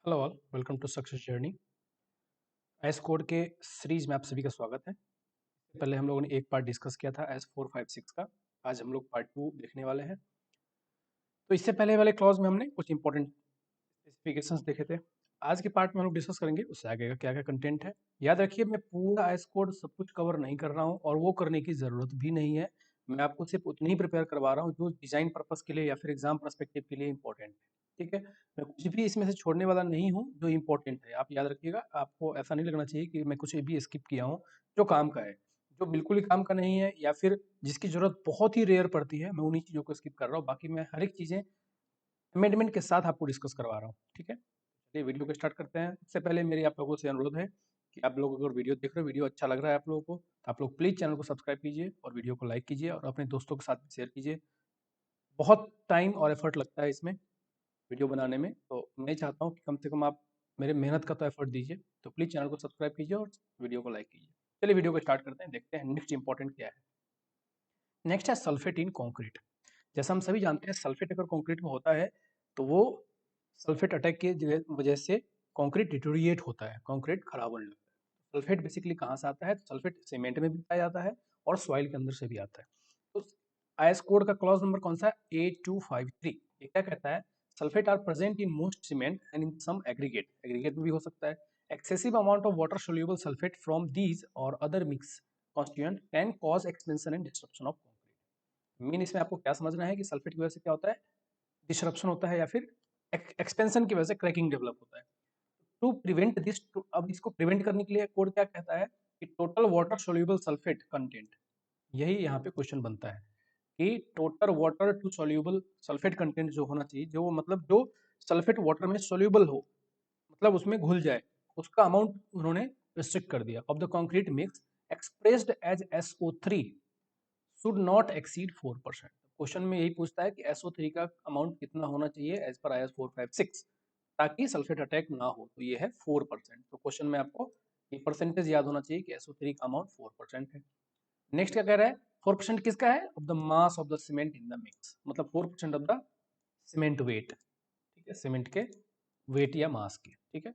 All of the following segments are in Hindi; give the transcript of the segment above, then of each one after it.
Hello all, welcome to success journey. S code के सीरीज में आप सभी का स्वागत है। पहले हम लोगों ने एक पार्ट डिस्कस किया था एस 456 का। आज हम लोग पार्ट 2 देखने वाले हैं। तो इससे पहले वाले क्लॉज में हमने कुछ इंपॉर्टेंट स्पेसिफिकेशंस देखे थे। आज के पार्ट में हम लोग डिस्कस करेंगे उससे आगे का क्या क्या कंटेंट है। याद रखिए, मैं पूरा एस कोड सब कुछ कवर नहीं कर रहा हूँ और वो करने की ज़रूरत भी नहीं है। मैं आपको सिर्फ उतनी ही प्रिपेयर करवा रहा हूँ जो डिज़ाइन पर्पज़ के लिए या फिर एग्जाम पर्सपेक्टिव के लिए इंपॉर्टेंट है। ठीक है, मैं कुछ भी इसमें से छोड़ने वाला नहीं हूँ जो इंपॉर्टेंट है। आप याद रखिएगा, आपको ऐसा नहीं लगना चाहिए कि मैं कुछ भी स्किप किया हूँ जो काम का है। जो बिल्कुल ही काम का नहीं है या फिर जिसकी ज़रूरत बहुत ही रेयर पड़ती है, मैं उन्हीं चीज़ों को स्किप कर रहा हूँ। बाकी मैं हर एक चीज़ें अमेंडमेंट के साथ आपको डिस्कस करवा रहा हूँ। ठीक है, चलिए वीडियो को स्टार्ट करते हैं। उससे पहले मेरी आप लोगों से अनुरोध है कि आप लोग अगर वीडियो देख रहे हो, वीडियो अच्छा लग रहा है आप लोगों को, तो आप लोग प्लीज़ चैनल को सब्सक्राइब कीजिए और वीडियो को लाइक कीजिए और अपने दोस्तों के साथ भी शेयर कीजिए। बहुत टाइम और एफर्ट लगता है इसमें वीडियो बनाने में, तो मैं चाहता हूँ कि कम से कम आप मेरे मेहनत का तो एफर्ट दीजिए। तो प्लीज़ चैनल को सब्सक्राइब कीजिए और वीडियो को लाइक कीजिए। चलिए वीडियो को स्टार्ट करते हैं, देखते हैं नेक्स्ट इंपॉर्टेंट क्या है। नेक्स्ट है सल्फेट इन कॉन्क्रीट। जैसा हम सभी जानते हैं, सल्फेट अगर कॉन्क्रीट में होता है तो वो सल्फेट अटैक की वजह से कंक्रीट डिटोरिएट होता है, कंक्रीट खराब होने लगता है। सल्फेट बेसिकली कहाँ से आता है? तो सल्फेट सीमेंट में भी पाया जाता है और सॉइल के अंदर से भी आता है। तो आईएस कोड का क्लॉज नंबर कौन सा है? A253। ये क्या कहता है? Sulphate are present in most cement and in some aggregate, aggregate में भी हो सकता है। Excessive amount of water soluble sulphate from these और other mix constituent can cause expansion and disruption of concrete. Mean इसमें आपको क्या समझना है कि सल्फेट की वजह से क्या होता है? डिसरप्शन होता है या फिर एक्सपेंशन की वजह से क्रैकिंग डेवलप होता है। टू प्रिवेंट दिस, अब इसको प्रिवेंट करने के लिए कोड क्या कहता है कि total water soluble sulphate content, यही यहाँ पे क्वेश्चन बनता है कि total water to soluble sulphate content जो होना चाहिए, जो मतलब जो सल्फेट वाटर में सोल्यूबल हो, मतलब उसमें घुल जाए, उसका अमाउंट उन्होंने रिस्ट्रिक्ट कर दिया। Of the concrete mix expressed as SO3 should not exceed 4%। Question में यही पूछता है कि SO3 का अमाउंट कितना होना चाहिए एज पर IS 456 ताकि सल्फेट अटैक ना हो। तो ये है 4%। तो क्वेश्चन में आपको ये परसेंटेज याद होना चाहिए कि SO3 का अमाउंट 4% है। नेक्स्ट क्या कह रहा है? 4% किसका है? Of the mass of the cement in the mix, मतलब 4% ऑफ द सीमेंट वेट। ठीक है, सीमेंट के वेट या मास के। ठीक है,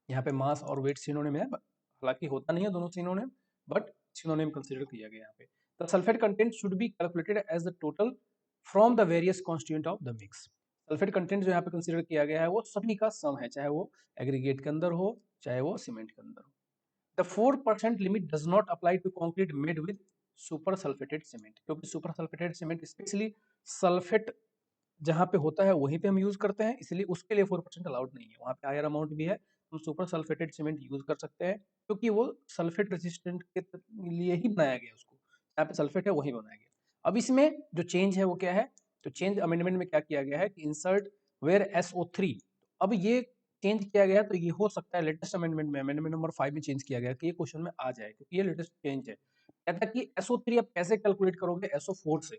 यहाँ पे मास और वेट सिनोनिम है, हालांकि होता नहीं है दोनों सिनोनिम, बट सिनोनिम कंसीडर किया गया यहाँ पे। The sulphate content should be calculated as the total from the various constituents of the mix. Sulphate content जो यहाँ पे कंसीडर किया गया है वो सभी का सम है, चाहे वो एग्रीगेट के अंदर हो चाहे वो सीमेंट के अंदर हो। The 4% limit does not apply to concrete made with super sulphated cement, क्योंकि super sulphated cement specially sulphate जहाँ पे होता है वहीं पे हम यूज करते हैं, इसलिए उसके लिए 4% अलाउड नहीं है। वहाँ पे हायर अमाउंट भी है, हम सुपर सल्फेटेड सीमेंट यूज कर सकते हैं क्योंकि वो सल्फेट रेजिस्टेंट के लिए ही बनाया गया, उसको जहाँ पे सल्फेट है वही बनाया गया। अब इसमें जो चेंज है वो क्या है? तो चेंज अमेंडमेंट में क्या किया गया है कि इंसर्ट वेयर SO3। अब ये चेंज किया गया, तो ये हो सकता है लेटेस्ट अमेंडमेंट में, अमेंडमेंट नंबर 5 में चेंज किया गया कि ये क्वेश्चन में आ जाए, क्योंकि ये लेटेस्ट चेंज है। कहता है कि SO3 आप कैसे कैलकुलेट करोगे SO4 से?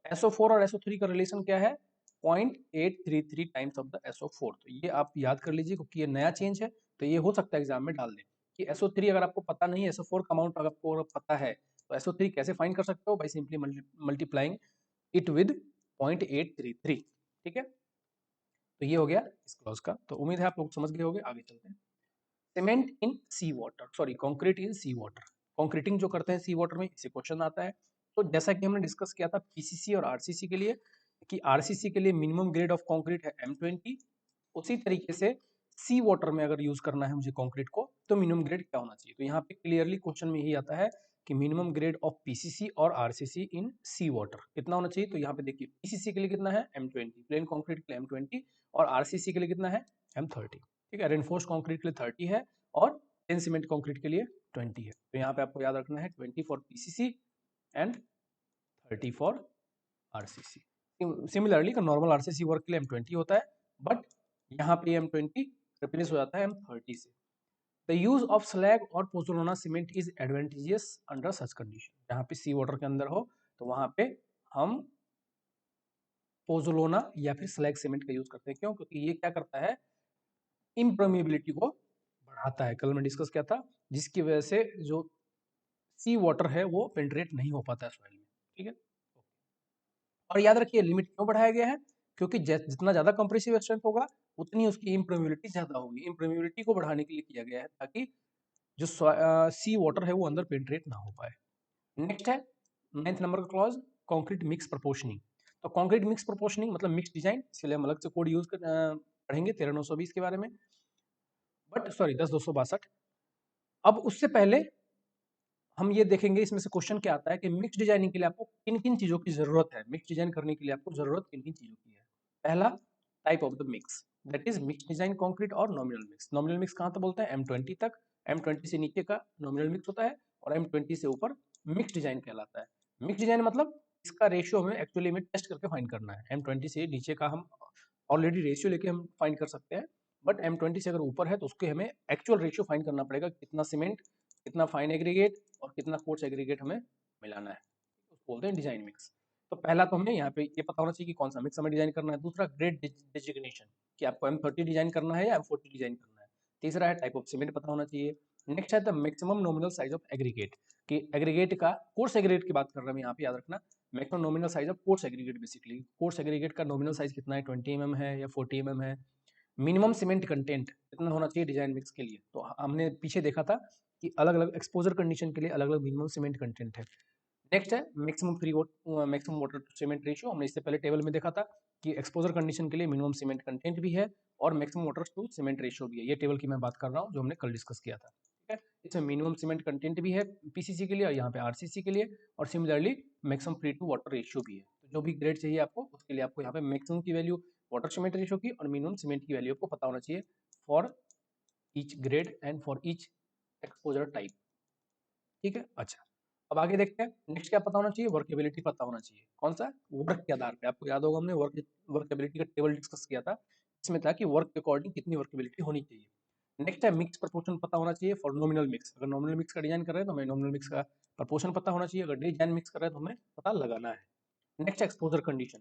SO4 और SO3 का रिलेशन क्या है? 0.833 टाइम्स ऑफ द SO4। तो ये आप याद कर लीजिए क्योंकि ये नया चेंज है, तो ये हो सकता है एग्जाम में डाल दें कि SO3 अगर आपको पता नहीं है, SO4 का अमाउंट अगर आपको पता है, तो SO3 कैसे फाइंड कर सकते हो? By simply multiplying it with 0.833। ठीक है, तो ये हो गया इस क्लॉज का। तो उम्मीद है आप लोग समझ गए होंगे। आगे चलते हैं। Cement in sea water, sorry concrete in sea water. Concreting जो करते हैं सी वाटर में, इससे क्वेश्चन आता है। तो जैसा कि हमने डिस्कस किया था PCC और RCC के लिए, कि RCC के लिए मिनिमम ग्रेड ऑफ कंक्रीट है M20, उसी तरीके से सी वाटर में अगर यूज करना है मुझे कंक्रीट को, तो मिनिमम ग्रेड क्या होना चाहिए? तो यहाँ पे क्लियरली क्वेश्चन में यही आता है कि मिनिमम ग्रेड ऑफ PCC और RCC इन सी वाटर कितना होना चाहिए। तो यहाँ पे देखिए, PCC के लिए कितना है? M20, प्लेन कंक्रीट के लिए M20, और RCC के लिए कितना है? M30। ठीक है, रेनफोर्स कंक्रीट के लिए 30 है और प्लेन सीमेंट कंक्रीट के लिए 20 है। तो यहाँ पे आपको याद रखना है 20 for PCC and 30 for RCC। Similarly normal RCC work के लिए M20 होता है, बट यहाँ पे M20 रिप्लेस हो जाता है M30 से। द यूज ऑफ स्लैग और pozzolana cement is advantageous under such condition. जहाँ पे सी वाटर के अंदर हो तो वहाँ पे हम पोज़ोलाना या फिर स्लैग सीमेंट का यूज करते हैं। क्यों? क्योंकि ये क्या करता है? इम्प्रमिबिलिटी को बढ़ाता है। कल मैं डिस्कस किया था, जिसकी वजह से जो सी वाटर है वो पेंट्रेट नहीं हो पाता है सॉइल में। ठीक है, और याद रखिए लिमिट क्यों बढ़ाया गया है? क्योंकि जितना ज्यादा कंप्रेसिव स्ट्रेंथ होगा उतनी उसकी इम्पर्मेबिलिटी ज़्यादा होगी। इम्पर्मेबिलिटी को बढ़ाने के लिए किया गया है ताकि जो सी वाटर है वो अंदर पेंट्रेट ना हो पाए। नेक्स्ट है 9th नंबर का क्लॉज, कंक्रीट मिक्स प्रोपोर्शनिंग। तो कंक्रीट मिक्स प्रोपोर्शनिंग मतलब मिक्स डिजाइन, इसके लिए हम अलग से कोड यूज पढ़ेंगे 13920 के बारे में, बट सॉरी 10262। अब उससे पहले हम ये देखेंगे इसमें से क्वेश्चन क्या आता है कि मिक्स डिजाइनिंग के लिए आपको किन किन चीजों की जरूरत है, मिक्स डिजाइन करने के लिए आपको जरूरत किन किन चीजों की है। पहला type of the mix, that is mix design concrete और नॉमिनल मिक्स। नॉमिनल मिक्स कहाँ तक बोलते हैं, M20 तक। M20 से नीचे का नॉमिनल मिक्स होता है और M20 से ऊपर मिक्स डिजाइन कहलाता है। मिक्स डिजाइन मतलब इसका रेशियो हमें एक्चुअली में टेस्ट करके फाइंड करना है। M20 से नीचे का हम ऑलरेडी रेशियो लेके हम फाइंड कर सकते हैं, बट M20 से अगर ऊपर है तो उसके हमें एक्चुअल रेशियो फाइंड करना पड़ेगा, कितना सीमेंट, कितना फाइन एग्रीगेट और कितना कोर्स एग्रीगेट हमें मिलाना है, उसको बोलते हैं डिजाइन मिक्स। तो पहला तो हमें यहाँ पे ये पता होना चाहिए कि कौन सा मिक्स हमें डिजाइन करना है। दूसरा ग्रेड डिजिग्नेशन, कि आपको M30 डिजाइन करना है या M40 डिजाइन करना है। तीसरा है टाइप ऑफ सीमेंट पता होना चाहिए। नेक्स्ट है the maximum nominal size of aggregate, कि एग्रीगेट का कोर्स एग्रीगेट की बात कर रहे हैं यहाँ पे, याद रखना maximum nominal size of coarse aggregate. Basically course aggregate का नॉमिनल साइज कितना है, 20 mm है या 40 mm है। मिनिमम सीमेंट कंटेंट कितना होना चाहिए डिजाइन मिक्स के लिए, तो हमने पीछे देखा था कि अलग अलग एक्सपोजर कंडीशन के लिए अलग अलग मिनिमम सीमेंट कंटेंट है। नेक्स्ट है maximum water to cement ratio. हमने इससे पहले टेबल में देखा था कि एक्सपोजर कंडीशन के लिए मिनिमम सीमेंट कंटेंट भी है और maximum water to cement ratio भी है। ये टेबल की मैं बात कर रहा हूँ जो हमने कल डिस्कस किया था, ठीक है। इसमें मिनिमम सीमेंट कंटेंट भी है पीसीसी के लिए और यहाँ पे आरसीसी के लिए, और similarly maximum free to water ratio भी है। तो जो भी ग्रेड चाहिए आपको उसके लिए आपको यहाँ पे मैक्सिमम की वैल्यू वाटर सीमेंट रेशियो की और मिनिमम सीमेंट की वैल्यू आपको पता होना चाहिए for each grade and for each exposure type, ठीक है। अच्छा, अब आगे देखते हैं। नेक्स्ट क्या पता होना चाहिए, वर्केबिलिटी पता होना चाहिए। कौन सा, वर्क के आधार पे। आपको याद होगा हमने वर्केबिलिटी का टेबल डिस्कस किया था, इसमें था कि वर्क के अकॉर्डिंग कितनी वर्केबिलिटी होनी चाहिए। नेक्स्ट है मिक्स प्रपोर्शन पता होना चाहिए फॉर नॉमिनल मिक्स। अगर नॉमिनल मिक्स का डिजाइन कर रहे हैं तो हमें नॉमिनल मिक्स का प्रपोर्शन पता होना चाहिए, अगर डिजाइन मिक्स कर रहे हैं तो हमें पता लगाना है। Next exposure condition.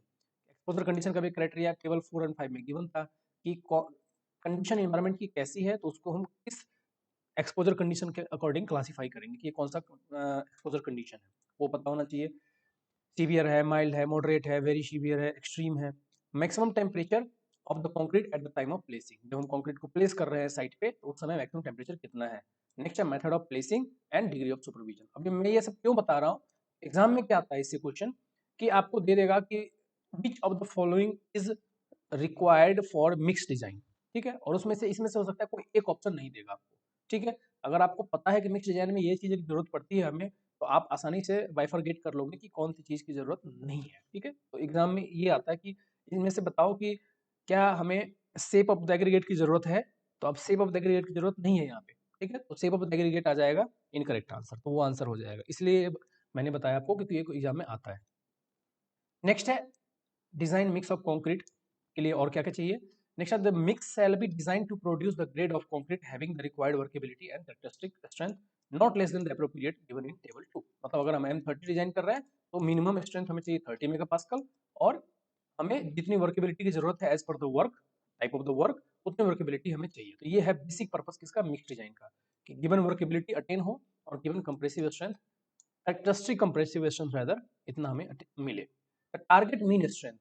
Exposure condition का भी क्राइटेरिया टेबल 4 और 5 में गिवन था कि कंडीशन इन्वायरमेंट की कैसी है, तो उसको हम किस एक्सपोजर कंडीशन के अकॉर्डिंग क्लासीफाई करेंगे कि ये कौन सा एक्सपोजर कंडीशन है, वो पता होना चाहिए। सीवियर है, माइल्ड है, मॉडरेट है, वेरी सीवियर है, एक्सट्रीम है। Maximum temperature of the concrete at the time of placing, जब हम कंक्रीट को प्लेस कर रहे हैं साइट पे तो उस समय मैक्सिमम टेम्परेचर कितना है। नेक्स्ट है method of placing and degree of supervision. अभी मैं ये सब क्यों बता रहा हूँ, एग्जाम में क्या आता है इससे क्वेश्चन, कि आपको दे देगा कि which of the following is required for mix design, ठीक है, और उसमें से इसमें से हो सकता है कोई एक ऑप्शन नहीं देगा आपको, ठीक है। अगर आपको पता है कि मिक्स डिजाइन में ये चीज़ की जरूरत पड़ती है हमें, तो आप आसानी से बाइफरगेट कर लोगे कि कौन सी चीज़ की जरूरत नहीं है, ठीक है। तो एग्जाम में ये आता है कि इनमें से बताओ कि क्या हमें शेप ऑफ द एग्रीगेट की जरूरत है, तो अब शेप ऑफ द एग्रीगेट की जरूरत नहीं है यहाँ पे, ठीक है। तो शेप ऑफ द एग्रीगेट आ जाएगा इनकरेक्ट आंसर, तो वो आंसर हो जाएगा, इसलिए मैंने बताया आपको क्योंकि ये एग्जाम में आता है। नेक्स्ट है डिजाइन मिक्स ऑफ कंक्रीट के लिए और क्या क्या चाहिए। Next the mix shall be design to produce the grade of concrete having the required workability and characteristic strength not less than the appropriate given in table 2। मतलब अगर हम M30 डिजाइन कर रहे हैं तो मिनिमम स्ट्रेंथ हमें चाहिए 30 मेगापास्कल, और हमें जितनी वर्केबिलिटी की जरूरत है as per the work type of the work उतनी वर्केबिलिटी हमें चाहिए। तो ये है बेसिक पर्पस किसका, मिक्स डिजाइन का, कि गिवन वर्केबिलिटी अटेन हो और given compressive strength, characteristic compressive strength rather, इतना हमें मिले। Target mean strength,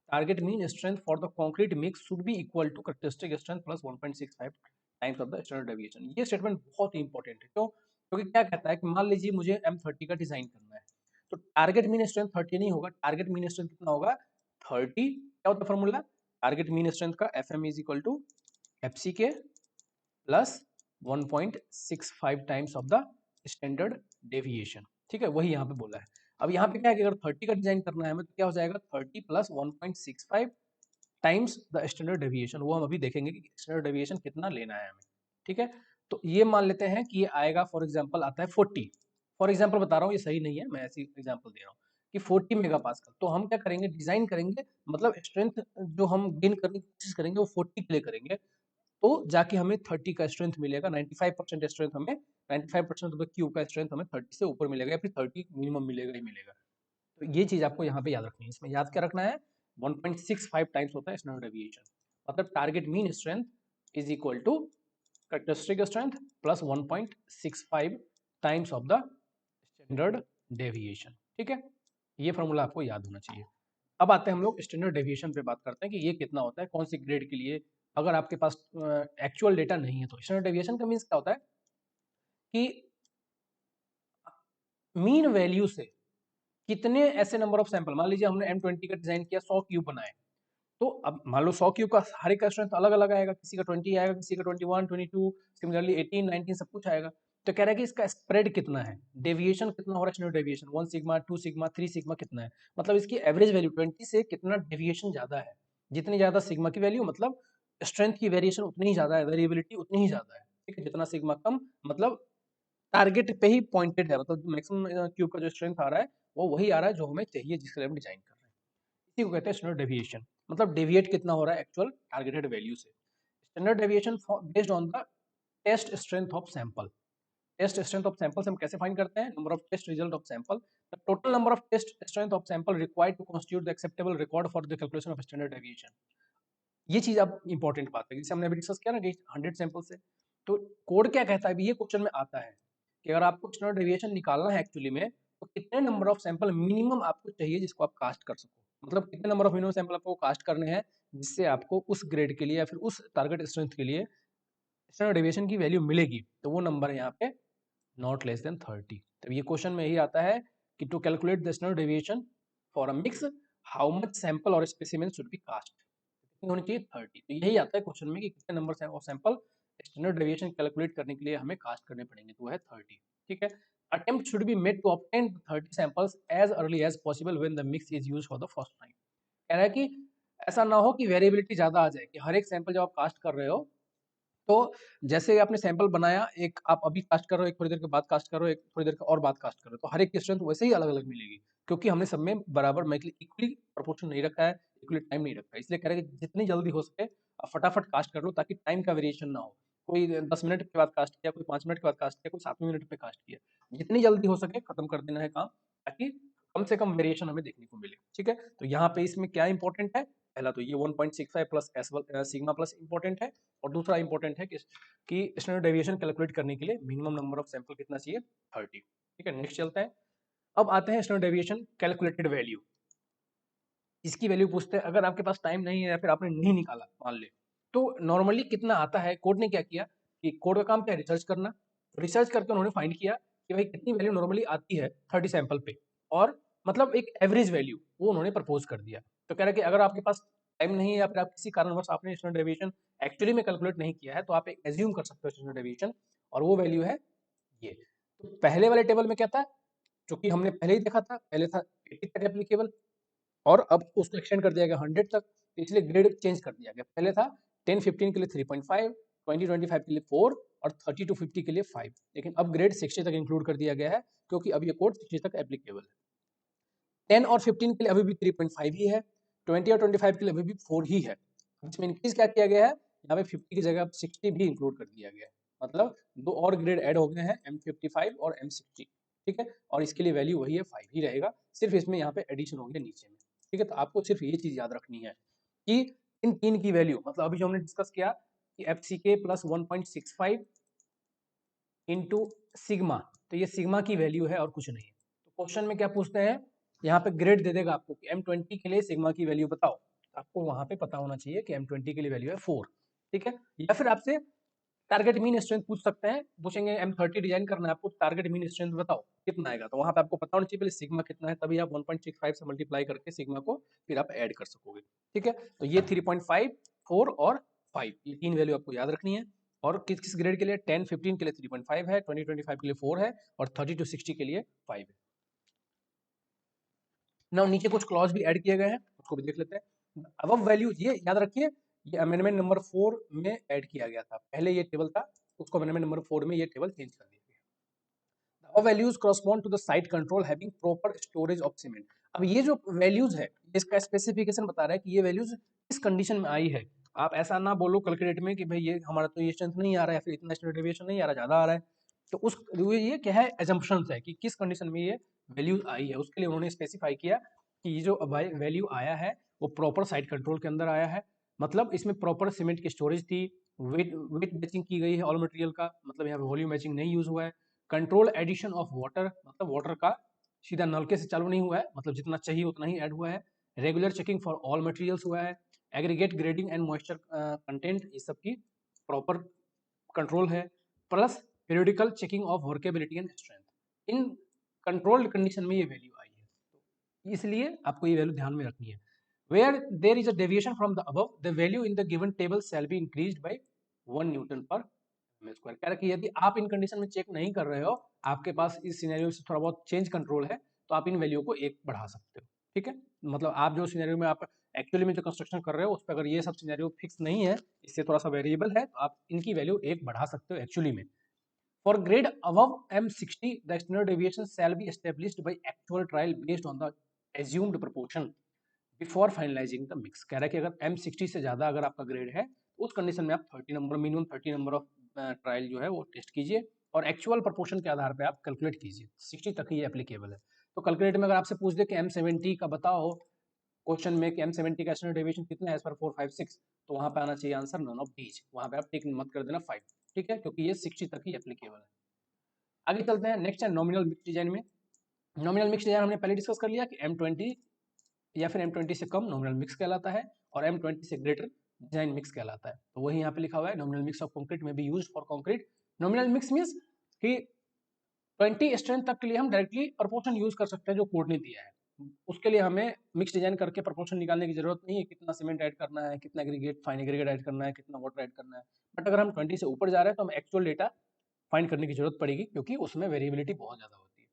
target mean strength for the concrete mix should be equal to characteristic strength plus 1.65 times of the standard deviation। ये स्टेटमेंट बहुत ही इंपॉर्टेंट है, क्यों, क्योंकि क्या कहता है कि मान लीजिए मुझे M30 का डिजाइन करना है, तो टारगेट मीन स्ट्रेंथ 30 नहीं होगा, टारगेट मीन स्ट्रेंथ कितना होगा 30। क्या होता है फॉर्मूला, टारगेट मीन स्ट्रेंथ का FM is equal to FCK plus 1.65 times of the standard deviation, ठीक है, वही यहाँ पे बोला है। अब यहाँ पे क्या है कि अगर 30 का डिजाइन करना है हमें तो क्या हो जाएगा 30 plus 1.65 times the standard deviation, वो हम अभी देखेंगे कि स्टैंडर्ड डेविएशन कितना लेना है हमें, ठीक है। तो ये मान लेते हैं कि ये आएगा, फॉर एग्जांपल आता है 40, फॉर एग्जांपल बता रहा हूँ, ये सही नहीं है, मैं ऐसी एग्जांपल दे रहा हूँ कि 40 मेगापास्कल। तो हम क्या करेंगे, डिजाइन करेंगे, मतलब स्ट्रेंथ जो हम गेन करने की कोशिश करेंगे वो 40 के लिए करेंगे, तो जाके हमें 30 का स्ट्रेंथ मिलेगा। 95% स्ट्रेंथ हमें 95% ऑफ द क्यूब का स्ट्रेंथ हमें 30 से ऊपर मिलेगा या फिर 30 मिनिमम मिलेगा ही मिलेगा। तो ये चीज आपको यहाँ पे याद रखनी है, इसमें याद क्या रखना है, 1.65 टाइम्स होता है स्टैंडर्ड डेविएशन, मतलब target mean strength is equal to characteristic strength plus 1.65 times of the standard deviation, ठीक है। ये फॉर्मूला आपको याद होना चाहिए। अब आते हैं हम लोग स्टैंडर्ड डेविएशन पे बात करते हैं कि ये कितना होता है, कौन सी ग्रेड के लिए अगर आपके पास एक्चुअल डेटा नहीं है तो। स्टैंडर्ड डेविएशन का मीन्स क्या होता है कि मीन वैल्यू से कितने ऐसे नंबर ऑफ सैंपल, मान लीजिए हमने M20 का डिजाइन किया, 100 क्यूब बनाए, तो अब मान लो 100 क्यूब का हर एक का स्ट्रेंथ अलग अलग आएगा, किसी का 20 आएगा, किसी का 21, 22, सिमिलरली 18, 19 सब कुछ आएगा। तो कह रहा है कि इसका स्प्रेड कितना है, डेविएशन कितना हो रहा है, standard deviation 1 sigma, 2 sigma, 3 sigma कितना है, मतलब इसकी एवरेज वैल्यू 20 से कितना डेविएशन ज्यादा है। जितनी ज्यादा सिग्मा की वैल्यू मतलब स्ट्रेंथ की वेरिएशन उतनी ही ज्यादा है, वेरिएबिलिटी उतनी ही ज्यादा है, ठीक है। जितना सिग्मा कम मतलब टारगेट पे ही पॉइंटेड है, मतलब मैक्सिमम क्यूब का जो स्ट्रेंथ आ रहा है वो वही आ रहा है जो हमें चाहिए, जिसके लिए हम डिजाइन कर रहे हैं। इसी को कहते हैं स्टैंडर्ड डेविएशन, मतलब डेविएट कितना हो रहा है एक्चुअल टारगेटेड वैल्यू से। Standard deviation based on the test strength of sample. Test strength of samples हम कैसे फाइंड करते हैं, number of test result of sample, the total number of test strength of sample required to constitute the acceptable record for the calculation of standard deviation. ये चीज अब इंपॉर्टेंट बात है, जैसे हमने अभी डिस्कस किया ना कि 100 सैंपल से, तो कोड क्या कहता है, अभी ये क्वेश्चन में आता है कि अगर आपको स्टैंडर्ड डेविएशन निकालना है एक्चुअली में, तो कितने नंबर ऑफ सैंपल मिनिमम आपको चाहिए जिसको आप कास्ट कर सको, मतलब कितने नंबर ऑफ मिनिमम सैंपल आपको कास्ट करने हैं जिससे आपको उस ग्रेड के लिए या फिर उस टारगेट स्ट्रेंथ के लिए स्टैंडर्ड डेविएशन की वैल्यू मिलेगी, तो वो नंबर है यहाँ पे नॉट लेस देन 30। तो ये क्वेश्चन में यही आता है कि to calculate the standard deviation for a mix, how much sample और स्पेसिमेन शुड बी कास्ट, कितनी होनी चाहिए 30। तो यही आता है क्वेश्चन में कि कितने number of sample standard deviation calculate करने के लिए हमें कास्ट करने पड़ेंगे, तो वो है 30, ठीक है। Attempt should be made to obtain 30 samples as early as possible when the mix is used for the first time. कह रहा है कि ऐसा ना हो कि वेरिएबिलिटी ज्यादा आ जाए, कि हर एक सैंपल जब आप कास्ट कर रहे हो, तो जैसे आपने सैंपल बनाया, एक आप अभी कास्ट कर रहे हो, एक थोड़ी देर के बाद कास्ट कर रहे हो, एक थोड़ी देर के और बाद कास्ट कर रहे हो, तो हर एक की स्ट्रेंथ वैसे ही अलग अलग मिलेगी, क्योंकि हमने सब में बराबर इक्वली प्रोपोर्शन नहीं रखा है, इक्वली टाइम नहीं रखा है। इसलिए कह रहे हैं कि जितनी जल्दी हो सके आप फटाफट कास्ट कर लो, ताकि टाइम का वेरिएशन ना हो, कोई 10 मिनट के बाद कास्ट किया, कोई 5 मिनट के बाद कास्ट किया, कोई 7वें मिनट पे कास्ट किया, जितनी जल्दी हो सके खत्म कर देना है काम, ताकि कम से कम वेरिएशन हमें देखने को मिले, ठीक है। तो यहाँ पे इसमें क्या इंपॉर्टेंट है, पहला तो ये 1.65 प्लस सिग्मा प्लस इंपॉर्टेंट है, और दूसरा इंपॉर्टेंट है कि स्टैंडर्ड डेविएशन कैलकुलेट करने के लिए मिनिमम नंबर ऑफ सैंपल कितना चाहिए, 30, ठीक है। नेक्स्ट चलते हैं, अब आते हैं स्टैंडर्ड डेविएशन कैलकुलेटेड वैल्यू। इसकी वैल्यू पूछते हैं, अगर आपके पास टाइम नहीं है या फिर आपने नहीं निकाला मान ले, तो नॉर्मली कितना आता है। कोड ने क्या किया कि कोड का काम क्या है, रिसर्च करना, रिसर्च करके उन्होंने फाइंड किया कि भाई कितनी वैल्यू नॉर्मली आती है 30 सैंपल पे, और मतलब एक एवरेज वैल्यू वो उन्होंने प्रपोज कर दिया। तो कह रहा है कि अगर आपके पास टाइम नहीं है या फिर आप किसी कारणवश आपने स्टैंडर्ड डेविएशन एक्चुअली में कैलकुलेट नहीं किया है, तो आप एक एज्यूम कर सकते हो स्टैंडर्ड डेविएशन, और वो वैल्यू है ये। तो पहले वाले टेबल में क्या था, जो कि हमने पहले ही देखा था, पहले था 80 तक एप्लीकेबल, और अब उसको एक्सटेंड कर दिया गया 100 तक, इसलिए ग्रेड चेंज कर दिया गया। पहले था 10-15 के लिए 3.5, 20-25 के लिए 4, और 30-50 के लिए 5, लेकिन अब ग्रेड 60 तक इंक्लूड कर दिया गया है, क्योंकि अब ये कोड 60 तक एप्लीकेबल है। 10 और 15 के लिए अभी भी 3.5 ही है, 20 और 25 के लिए अभी भी 4 ही है। इसमें इंक्रीज क्या किया गया है, यहाँ पे 50 की जगह 60 भी इंक्लूड कर दिया गया है, मतलब 2 और ग्रेड ऐड हो गए हैं, M55 और M60, ठीक है। और इसके लिए वैल्यू वही है, 5 ही रहेगा, सिर्फ इसमें यहाँ पे एडिशन हो गया नीचे में, ठीक है। तो आपको सिर्फ ये चीज याद रखनी है कि इन तीन की वैल्यू, मतलब अभी जो हमने डिस्कस किया कि FCK प्लस 1.65 इंटू सिग्मा, तो ये सिग्मा की वैल्यू है और कुछ नहीं है। तो क्वेश्चन में क्या पूछते हैं, यहाँ पे ग्रेड दे देगा आपको कि M20 के लिए सिग्मा की वैल्यू बताओ, आपको वहां पे पता होना चाहिए कि M20 के लिए वैल्यू है 4, ठीक है। या फिर आपसे टारगेट मीन स्ट्रेंथ पूछ सकते हैं, पूछेंगे M30 डिजाइन करना है आपको, टारगेट मीन स्ट्रेंथ बताओ कितना आएगा, तो वहां पे आपको पता होना चाहिए पहले सिग्मा कितना है, तभी आप 1.65 से मल्टीप्लाई करके सिग्मा को फिर आप ऐड कर सकोगे, ठीक है। तो ये 3.5, 4 और 5, ये तीन वैल्यू आपको याद रखनी है। और किस किस ग्रेड के लिए, 10-15 के लिए 3.5 है, 20-25 के लिए 4 है, और 30-60 के लिए 5 है। ना नीचे कुछ क्लॉज भी ऐड किए गए हैं, उसको भी देख लेते हैं। अब वैल्यू ये याद रखिए, ये अमेंडमेंट नंबर 4 में ऐड किया गया था, पहले ये टेबल था, उसको अमेंडमेंट नंबर 4 में ये टेबल चेंज कर दिया गया। अब values correspond to the site control having proper storage of cement. अब ये जो वैल्यूज है, इसका स्पेसिफिकेशन बता रहा है कि ये वैल्यूज किस कंडीशन में आई है। आप ऐसा ना बोलो कैलकुलेट में कि भाई ये हमारा तो ये स्ट्रेंथ नहीं आ रहा है, फिर इतना स्टैंडर्ड डेविएशन नहीं आ रहा, ज्यादा आ रहा है, तो उस ये क्या है, एजम्पशंस है कि किस कंडीशन में ये वैल्यूज आई है, उसके लिए उन्होंने स्पेसिफाई किया कि ये जो वैल्यू आया है वो प्रॉपर साइट कंट्रोल के अंदर आया है, मतलब इसमें प्रॉपर सीमेंट की स्टोरेज थी, वेट वेट मैचिंग की गई है ऑल मटेरियल का, मतलब यहाँ पे वॉल्यूम मैचिंग नहीं यूज हुआ है, कंट्रोल एडिशन ऑफ वाटर, मतलब वाटर का सीधा नलके से चालू नहीं हुआ है, मतलब जितना चाहिए उतना ही ऐड हुआ है, regular checking for all materials हुआ है, aggregate grading and moisture content, इस सब की प्रॉपर कंट्रोल है, plus periodical checking of workability and strength. In controlled condition में ये वैल्यू आई है, तो इसलिए आपको ये वैल्यू ध्यान में रखनी है। Where there is a deviation from the above, the value in the given table shall be increased by 1 newton per square. कह रहा है कि यदि आप इन कंडीशन में चेक नहीं कर रहे हो, आपके पास इस सिनेरियो से थोड़ा बहुत चेंज कंट्रोल है, तो आप इन वैल्यू को 1 बढ़ा सकते हो। ठीक है, मतलब आप जो सिनेरियो में आप एक्चुअली में जो कंस्ट्रक्शन कर रहे हो उस पर अगर ये सब सिनेरियो फिक्स नहीं है, इससे थोड़ा सा वेरिएबल है, तो आप इनकी वैल्यू 1 बढ़ा सकते हो एक्चुअली में। For grade above M60 the standard deviation shall be established by actual trial based on the assumed proportion before finalizing the mix. कह रहा है कि अगर M60 से ज़्यादा अगर आपका ग्रेड है, तो उस कंडीशन में आप 30 number, minimum 30 number of trial जो है वो टेस्ट कीजिए और एक्चुअल प्रोपोर्शन के आधार पे आप कैलकुलेट कीजिए। 60 तक ही एप्लीकेबल है। तो कैलकुलेट में अगर आपसे पूछ दे कि M70 का बताओ क्वेश्चन में कि M70 का स्टैंडर्ड डेविएशन कितना है एज पर 456, तो वहाँ पे आना चाहिए आंसर नन ऑफ दीज। वहाँ पे आप टिक मत कर देना 5, ठीक है, क्योंकि ये 60 तक ही एप्लीकेबल है। आगे चलते हैं, नेक्स्ट है नॉमिनल मिक्स डिजाइन में। नॉमिनल मिक्स डिजाइन हमने पहले डिस्कस कर लिया कि M20 या फिर M20 से कम नॉमिनल मिक्स कहलाता है और M20 से ग्रेटर डिजाइन मिक्स कहलाता है। तो वही यहाँ पे लिखा हुआ है, nominal mix of concrete may be used for concrete. Nominal mix means कि 20 स्ट्रेंथ तक के लिए हम डायरेक्टली प्रोपोर्शन यूज कर सकते हैं जो कोड ने दिया है। उसके लिए हमें मिक्स डिजाइन करके प्रोपोर्शन निकालने की जरूरत नहीं है, कितना सीमेंट ऐड करना है, कितना एग्रीगेट फाइन एग्रीगेट ऐड करना है, कितना वाटर ऐड करना है। बट अगर हम 20 से ऊपर जा रहे हैं तो हमें एक्चुअल डेटा फाइंड करने की जरूरत पड़ेगी, क्योंकि उसमें वेरिएबिलिटी बहुत ज्यादा होती है।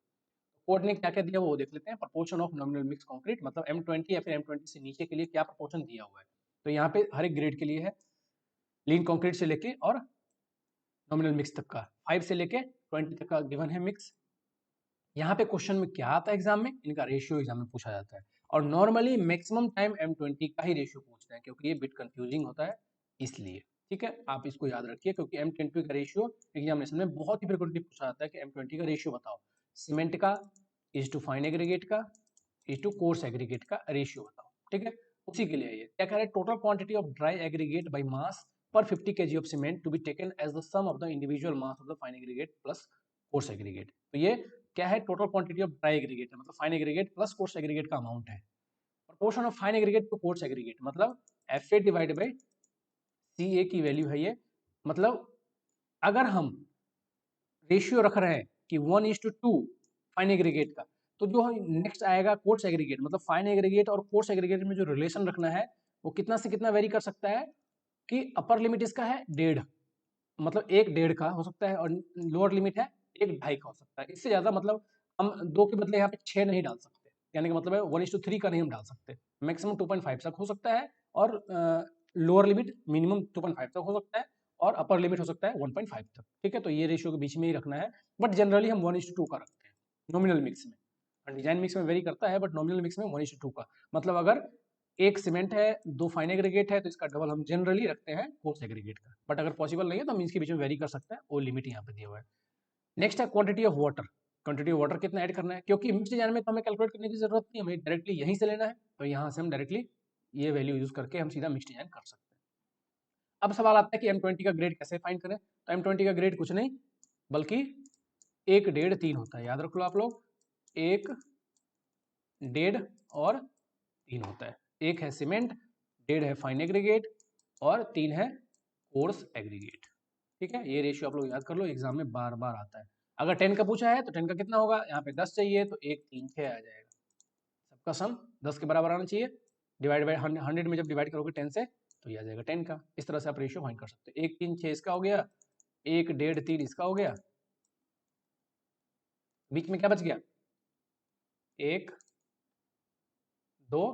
कोड ने क्या क्या दिया वो देख लेते हैं। Proportion of nominal mix concrete, मतलब M20 या फिर M20 से नीचे के लिए क्या प्रोपोर्शन दिया हुआ है। तो यहाँ पे हर एक ग्रेड के लिए है, लीन कंक्रीट से लेके और नॉमिनल मिक्स तक का 5 से लेके 20 तक का गिवन है मिक्स। यहाँ पे क्वेश्चन में क्या आता है एग्जाम में, इनका रेशियो एग्जाम में पूछा जाता है और नॉर्मली मैक्सिमम टाइम M20 का ही रेशियो पूछते हैं, क्योंकि ये बिट कंफ्यूजिंग होता है इसलिए। ठीक है, आप इसको याद रखिए, क्योंकि M20 का रेशियो एग्जामिनेशन में बहुत ही फ्रिक्वेंटली पूछा जाता है कि M20 का रेशियो बताओ, सीमेंट का इज टू फाइन एग्रीगेट का इज टू कोर्स एग्रीगेट का रेशियो बताओ। ठीक है, उसी के लिए ये क्या कह रहे हैं, total quantity of dry aggregate by mass per 50 kg of cement to be taken as the sum of the individual mass of the fine aggregate plus coarse aggregate. तो ये क्या है, total quantity of dry aggregate है, मतलब fine aggregate plus coarse aggregate का अमाउंट है। Proportion of fine aggregate to coarse aggregate मतलब FA डिवाइड बाय CA की वैल्यू है ये। मतलब अगर हम रेशियो रख रहे हैं कि 1:2 फाइन एग्रीगेट का, तो जो नेक्स्ट आएगा कोर्स एग्रीगेट, मतलब फाइन एग्रीगेट और कोर्स एग्रीगेट में जो रिलेशन रखना है वो कितना से कितना वेरी कर सकता है कि अपर लिमिट इसका है 1.5, मतलब 1.5 का हो सकता है और लोअर लिमिट है 1.5 का हो सकता है। इससे ज्यादा मतलब हम 2 के बदले यहाँ पे 6 नहीं डाल सकते, यानी कि मतलब है 1:3 का नहीं हम डाल सकते। मैक्सिमम 2.5 तक हो सकता है और लोअर लिमिट मिनिमम 2.5 तक हो सकता है और अपर लिमिट हो सकता है 1.5 तक। ठीक है, तो ये रेशियो के बीच में ही रखना है, बट जनरली हम 1:2 का रखते हैं नॉमिनल मिक्स में। डिजाइन मिक्स में वेरी करता है, बट नॉमिनल मिक्स में 1:2 का। मतलब अगर एक सीमेंट है, 2 फाइन एग्रीगेट है, तो इसका डबल हम जनरली रखते हैं कोर्स एग्रीगेट का। बट अगर पॉसिबल नहीं है तो हम इसके बीच में वेरी कर सकते हैं, वो लिमिट यहाँ पे दिया हुआ है। नेक्स्ट है quantity of water. Quantity of water कितना ऐड करना है, क्योंकि मिक्स डिजाइन में तो हमें कैलकुलेट करने की जरूरत नहीं है, हमें डायरेक्टली यहीं से लेना है, तो यहाँ से हम डायरेक्टली ये वैल्यू यूज करके हम सीधा मिक्स डिजाइन कर सकते हैं। अब सवाल आता है कि M20 का ग्रेड कैसे फाइंड करें। तो M20 का ग्रेड कुछ नहीं बल्कि 1, 1.5, 3 होता है। याद रख लो आप लोग, 1, 1.5 और 3 होता है। 1 है सीमेंट, 1.5 है फाइन एग्रीगेट और 3 है कोर्स एग्रीगेट। ठीक है, ये रेशियो आप लोग याद कर लो, एग्जाम में बार बार आता है। अगर 10 का पूछा है तो 10 का कितना होगा, यहाँ पे 10 चाहिए तो 1, 3, 6 आ जाएगा। सबका सम 10 के बराबर आना चाहिए। डिवाइड बाई 100 में जब डिवाइड करोगे 10 से तो ये आ जाएगा 10 का। इस तरह से आप रेशियो फाइंड कर सकते हो। 1, 3, 6 इसका हो गया, 1, 1.5, 3 इसका हो गया, बीच में क्या बच गया, 1, 2।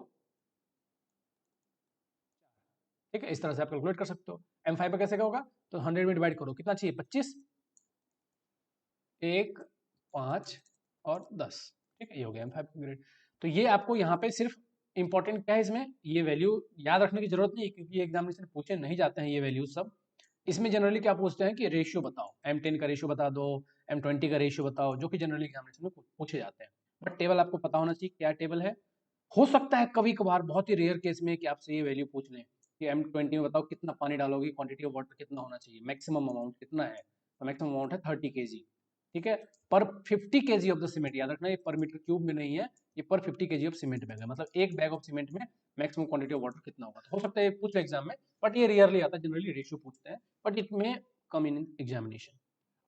ठीक है, इस तरह से आप कैलकुलेट कर सकते हो। M5 पे कैसे का होगा, तो 100 में डिवाइड करो, कितना चाहिए, 25, 1, 5 और 10। ठीक है, ये हो गया M5 का ग्रेड। तो ये आपको यहाँ पे सिर्फ इंपॉर्टेंट क्या है, इसमें ये वैल्यू याद रखने की जरूरत नहीं है, क्योंकि एग्जामिनेशन पूछे नहीं जाते हैं ये वैल्यू सब। इसमें जनरली क्या पूछते हैं कि रेशियो बताओ, M10 का रेशियो बता दो, M20 का रेशियो बताओ, जो कि जनरली एग्जामिनेशन में पूछे जाते हैं। बट टेबल आपको पता होना चाहिए क्या टेबल है। हो सकता है कभी कभार बहुत ही रेयर केस में कि आपसे ये वैल्यू पूछ लें कि M20 में बताओ कितना पानी डालोगे, क्वांटिटी ऑफ वाटर कितना होना चाहिए, मैक्सिमम अमाउंट कितना है, तो मैक्सिमम अमाउंट है 30 kg। ठीक है, पर 50 kg ऑफ द सीमेंट, याद रखना ये पर मीटर क्यूब में नहीं है, ये पर 50 kg ऑफ सीमेंट बैग है, मतलब एक बैग ऑफ सीमेंट में मैक्सिमम क्वांटिटी ऑफ वाटर कितना होगा। तो हो सकता है पूछ ले एग्जाम में, बट ये रियरली आता है, जनरली रेशियो पूछते हैं, बट इट में कम इन एग्जामिनेशन।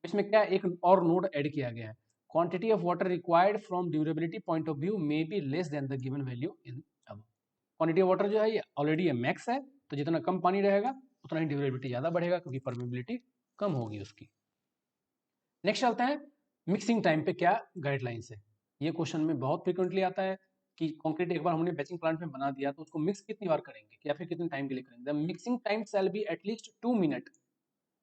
इसमें क्या एक और नोट ऐड किया गया है, quantity of water required from durability point of view may be less than the given value in अब। क्वांटिटी ऑफ वाटर जो है ये ऑलरेडी ये मैक्स है, तो जितना कम पानी रहेगा उतना ही ड्यूरेबिलिटी ज्यादा बढ़ेगा, क्योंकि परमेबिलिटी कम होगी उसकी। नेक्स्ट चलते हैं मिक्सिंग टाइम पे क्या गाइडलाइंस है। ये क्वेश्चन में बहुत फ्रिक्वेंटली आता है कि कंक्रीट एक बार हमने बैचिंग प्लांट में बना दिया तो उसको मिक्स कितनी बार करेंगे या फिर कितने टाइम के लिए करेंगे। The mixing time shall be at least 2 minute.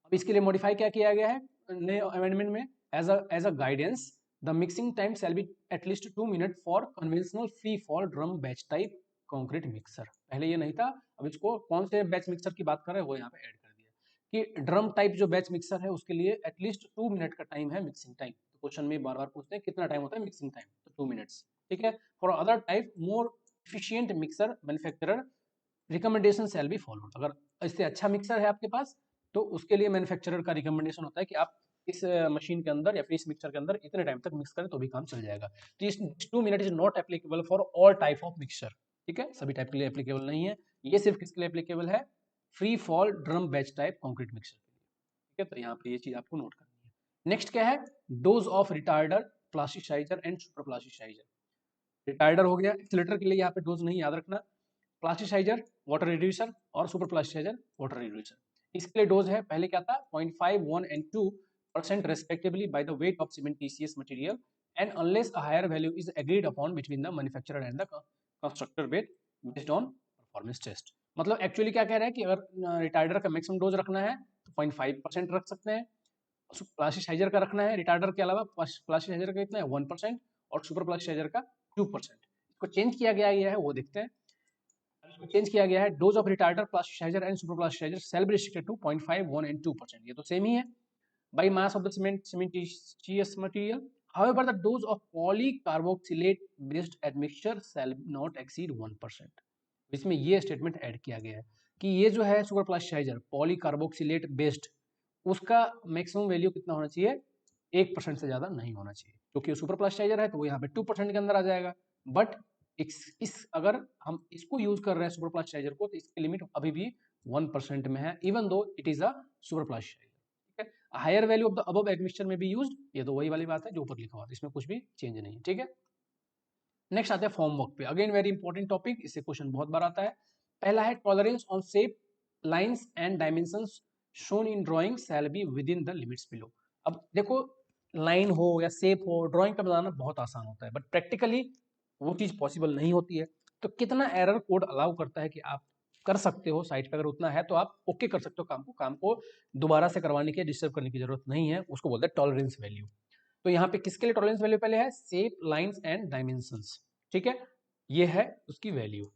अब इसके लिए मॉडिफाई क्या किया गया है नए अमेंडमेंट में, as a guidance the mixing time shall be at least 2 minute for conventional free fall drum batch type concrete mixer. पहले ये नहीं था, अब इसको कौन से बैच मिक्सर की बात कर रहे हैं वो यहाँ पे ऐड कर दिया कि ड्रम टाइप जो बैच मिक्सर है उसके लिए एटलीस्ट 2 मिनट का टाइम है मिक्सिंग टाइम। तो क्वेश्चन में बार बार पूछते हैं कितना टाइम होता है मिक्सिंग टाइम, तो 2 मिनट्स। ठीक है, for other type more efficient mixer manufacturer recommendation shall be followed. अगर इससे अच्छा मिक्सर है आपके पास तो उसके लिए मैन्युफैक्चरर का रिकमेंडेशन होता है कि आप इस मशीन के अंदर या फिर इस मिक्सर के अंदर इतने टाइम तक मिक्स करें तो भी काम चल जाएगा। तो इस 2 minute is not applicable for all type of mixer. ठीक है, सभी टाइप के लिए एप्लीकेबल नहीं है, ये सिर्फ किसके लिए एप्लीकेबल है, free fall drum batch type concrete mixer के लिए। ठीक है, तो यहाँ पे ये चीज आपको नोट करनी है। नेक्स्ट क्या है, dose of retarder plasticizer and super plasticizer. Retarder हो गया, एक्सीलरेटर के लिए यहाँ पे डोज नहीं याद रखना, प्लास्टिसाइजर वाटर रिड्यूसर और सुपर प्लास्टिसाइजर वाटर रिड्यूसर। इसके लिए डोज है पहले क्या था 0.5, 1 and 2% respectively by the weight of cementitious material and unless a higher value is agreed upon between the manufacturer and the constructor based on performance test। मतलब एक्चुअली क्या कह रहा है कि अगर रिटार्डर का मैक्सिमम डोज रखना है तो 0.5% रख सकते हैं, प्लास्टिसाइजर का रखना है रिटार्डर के अलावा प्लास्टिसाइजर का कितना है 1% और सुपर प्लास्टिसाइजर का 2%। इसको चेंज किया गया है वो देखते हैं। चेंज किया गया है dose of retarder plasticizer and super plasticizer shall be restricted to 0.5, 1 and 2%। ये तो सेम ही है by mass of the cementitious material। however the dose of polycarboxylate based admixture shall not exceed 1%। इसमें ये स्टेटमेंट ऐड किया गया है कि ये जो है सुपर प्लास्टिसाइजर पॉलीकार्बोक्सिलेट बेस्ड उसका मैक्सिमम वैल्यू कितना होना चाहिए 1% से ज्यादा नहीं होना चाहिए, क्योंकि सुपर प्लास्टिसाइजर है तो वो यहाँ पे 2% के अंदर आ जाएगा। बट इस अगर हम इसको यूज कर रहे हैं सुपर प्लास्टिसाइजर को तो इसकी लिमिट अभी भी 1% में है, even though it is a super plasticizer. ठीक है, higher value of the above admixture में भी यूज्ड, ये तो वही वाली बात है जो ऊपर लिखा हुआ है, इसमें कुछ भी चेंज नहीं है। ठीक है, नेक्स्ट आते हैं फॉर्म वर्क पे, अगेन वेरी इंपॉर्टेंट टॉपिक, इससे क्वेश्चन बहुत बार आता है। पहला है tolerance on shape lines and dimensions shown in drawing shall be with in the limits below. अब देखो लाइन हो या शेप हो ड्राइंग का बनाना बहुत आसान होता है, बट प्रैक्टिकली वो चीज पॉसिबल नहीं होती है। तो कितना एरर कोड अलाउ करता है कि आप कर सकते हो साइट पे, अगर उतना है तो आप ओके कर सकते हो काम को दोबारा से करवाने की डिस्टर्ब करने की जरूरत नहीं है, उसको बोलते हैं टॉलरेंस वैल्यू। तो यहाँ पे किसके लिए टॉलरेंस वैल्यू पहले है, शेप लाइंस एंड डायमेंशंस। ठीक है, ये है उसकी वैल्यू।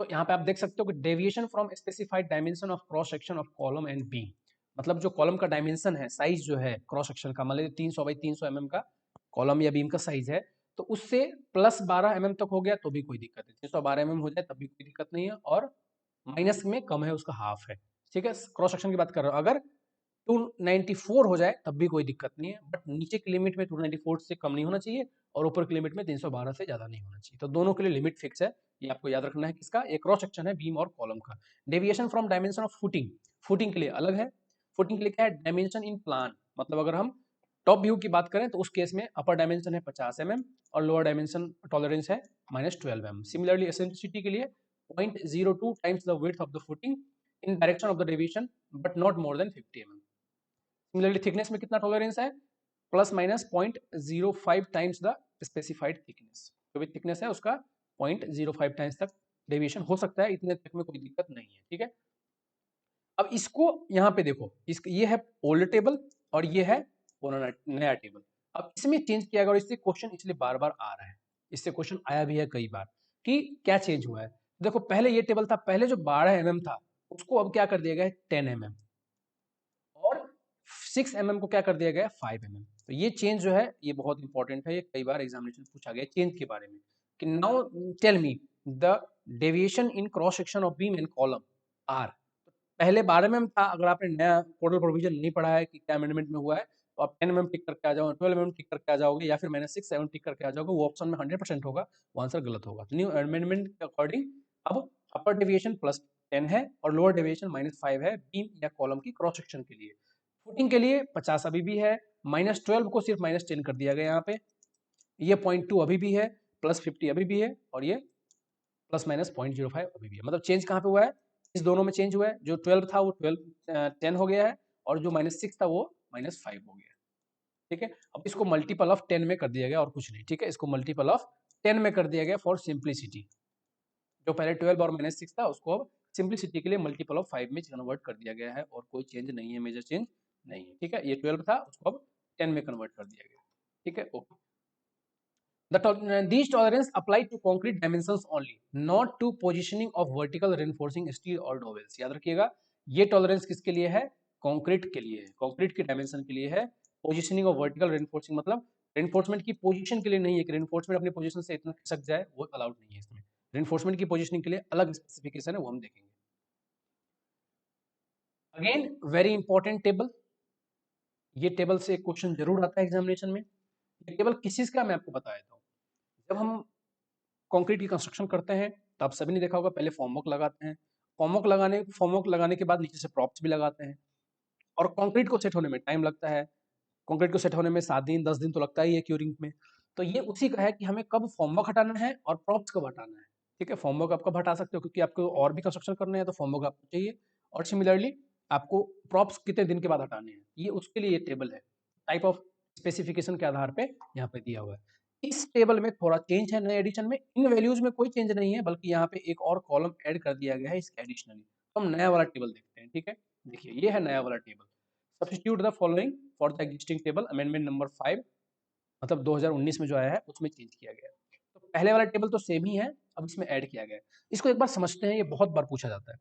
तो यहाँ पे आप देख सकते हो कि deviation from specified dimension of cross section of column and beam, मतलब जो कॉलम का डायमेंशन है साइज जो है क्रॉस सेक्शन का, मान लीजिए 300 बाई 300 mm का कॉलम या बीम का साइज है, तो उससे प्लस 12 mm तक हो गया तो भी कोई दिक्कत है, 312 mm हो जाए तब भी कोई दिक्कत नहीं है, और माइनस में कम है उसका हाफ है। ठीक है, क्रॉस सेक्शन की बात कर रहा हूँ, अगर 294 हो जाए तब भी कोई दिक्कत नहीं है, बट नीचे की लिमिट में 294 से कम नहीं होना चाहिए और ऊपर की लिमिट में 312 से ज्यादा नहीं होना चाहिए। तो दोनों के लिए लिमिट फिक्स है, ये आपको याद रखना है किसका, एक क्रॉस सेक्शन है बीम और कॉलम का। Deviation from dimension of footing, footing के लिए अलग है। फुटिंग के लिए क्या है, डायमेंशन इन प्लान, मतलब अगर हम टॉप व्यू की बात करें तो उस केस में अपर डायमेंशन है 50 mm और लोअर डायमेंशन टॉलरेंस है -12 mm। सिमिलरली एसेंट्रिसिटी के लिए 0.02 times the width of the footing in direction of the deviation but not more than 50 mm। Similarly thickness में कितना टॉलरेंस है, plus minus 0.05 times the specified thickness, जो भी थिकनेस है उसका 0.05 टाइम्स तक डेविएशन हो सकता है, इतने तक में कोई दिक्कत नहीं है। ठीक है, अब इसको यहाँ पे देखो, ये है ओल्ड टेबल और ये है नया टेबल। अब इसमें चेंज किया गया और इससे क्वेश्चन इसलिए बार बार आ रहा है, इससे क्वेश्चन आया भी है कई बार कि क्या चेंज हुआ है। देखो पहले ये टेबल था, पहले जो 12 mm था उसको अब क्या कर दिया गया है 10 mm, और 6 mm को क्या कर दिया गया है 5 mm। तो ये चेंज जो है ये बहुत इंपॉर्टेंट है, ये कई बार एग्जामिनेशन पूछा गया चेंज के बारे में कि now tell me the deviation in cross section of beam and column are. पहले 12 mm था, अगर आपने नया कोडल प्रोविजन नहीं पढ़ा है कि क्या अमेंडमेंट में हुआ है, तो आप 10 mm टिक करके आ जाओगे, 12 mm टिक करके आ जाओगे, या फिर -6, 7 टिक करके आ जाओगे, वो ऑप्शन में 100% होगा, वो आंसर गलत होगा। तो न्यू अमेंडमेंट के अकॉर्डिंग अब अपर डेविएशन +10 है और लोअर डेविएशन -5 है बीम या कॉलम की क्रॉस सेक्शन के लिए। फुटिंग के लिए 50 अभी भी है, -12 को सिर्फ -10 कर दिया गया यहाँ पे, ये 0.2 अभी भी है, +50 अभी भी है, और ये ±0.05 अभी भी है। मतलब चेंज कहाँ पे हुआ है? इस दोनों में चेंज हुआ है। जो 12 था वो 10 हो गया है, और जो -6 था वो -5 हो गया। ठीक है, अब इसको मल्टीपल ऑफ 10 में कर दिया गया और कुछ नहीं। ठीक है, इसको मल्टीपल ऑफ 10 में कर दिया गया फॉर सिंप्लिसिटी। जो पहले 12 और -6 था उसको अब सिंप्लिसिटी के लिए मल्टीपल ऑफ 5 में कन्वर्ट कर दिया गया है, और कोई चेंज नहीं है, मेजर चेंज नहीं है। ठीक है, ये 12 था उसको अब 10 में कन्वर्ट कर दिया गया। ठीक है, okay. These tolerance apply to concrete dimensions only, not to positioning of vertical reinforcing steel or dowels. याद रखिएगा, ये टॉलरेंस किसके लिए है? कंक्रीट के लिए है, कंक्रीट के डायमेंशन के लिए है। पोजिशनिंग ऑफ वर्टिकल रेनफोर्सिंग मतलब रेनफोर्समेंट की पोजीशन के लिए नहीं है कि रेनफोर्समेंट अपनी पोजीशन से इतना खिसक जाए, वो अलाउड नहीं है इसमें। रेनफोर्समेंट की पोजीशनिंग के लिए अलग स्पेसिफिकेशन है, वो हम देखेंगे। अगेन वेरी इंपॉर्टेंट टेबल, ये टेबल से एक क्वेश्चन जरूर आता है एग्जामिनेशन में। ये टेबल किस चीज का मैं आपको बता देता हूँ। जब हम कंक्रीट की कंस्ट्रक्शन करते हैं तो आप सभी ने देखा होगा, पहले फॉर्मवर्क लगाते हैं, फॉर्मवर्क लगाने के बाद नीचे से प्रॉप्स भी लगाते हैं, और कंक्रीट को सेट होने में टाइम लगता है। कंक्रीट को सेट होने में 7 दिन 10 दिन तो लगता ही है क्यूरिंग में। तो ये उसी का है कि हमें कब फॉर्मवर्क हटाना है और प्रॉप्स कब हटाना है। ठीक है, फॉर्मवर्क आप कब हटा सकते हो क्योंकि आपको और भी कंस्ट्रक्शन करना है, तो फॉर्मवर्क आपको चाहिए, और सिमिलरली आपको प्रॉप्स कितने दिन के बाद हटाने हैं, ये उसके लिए ये टेबल है। टाइप ऑफ स्पेसिफिकेशन के आधार पे यहाँ पे दिया हुआ है। इस टेबल में थोड़ा चेंज है नए एडिशन में, इन वैल्यूज में कोई चेंज नहीं है, बल्कि यहाँ पे एक और कॉलम ऐड कर दिया गया है इसके एडिशनली। तो हम नया वाला टेबल देखते हैं। ठीक है, देखिए ये है नया वाला table. Substitute the following for the existing table, amendment number 5, मतलब 2019 में जो आया है उसमें चेंज किया गया है। तो पहले वाला टेबल तो सेम ही है, अब इसमें ऐड किया गया है। इसको एक बार समझते हैं, ये बहुत बार पूछा जाता है।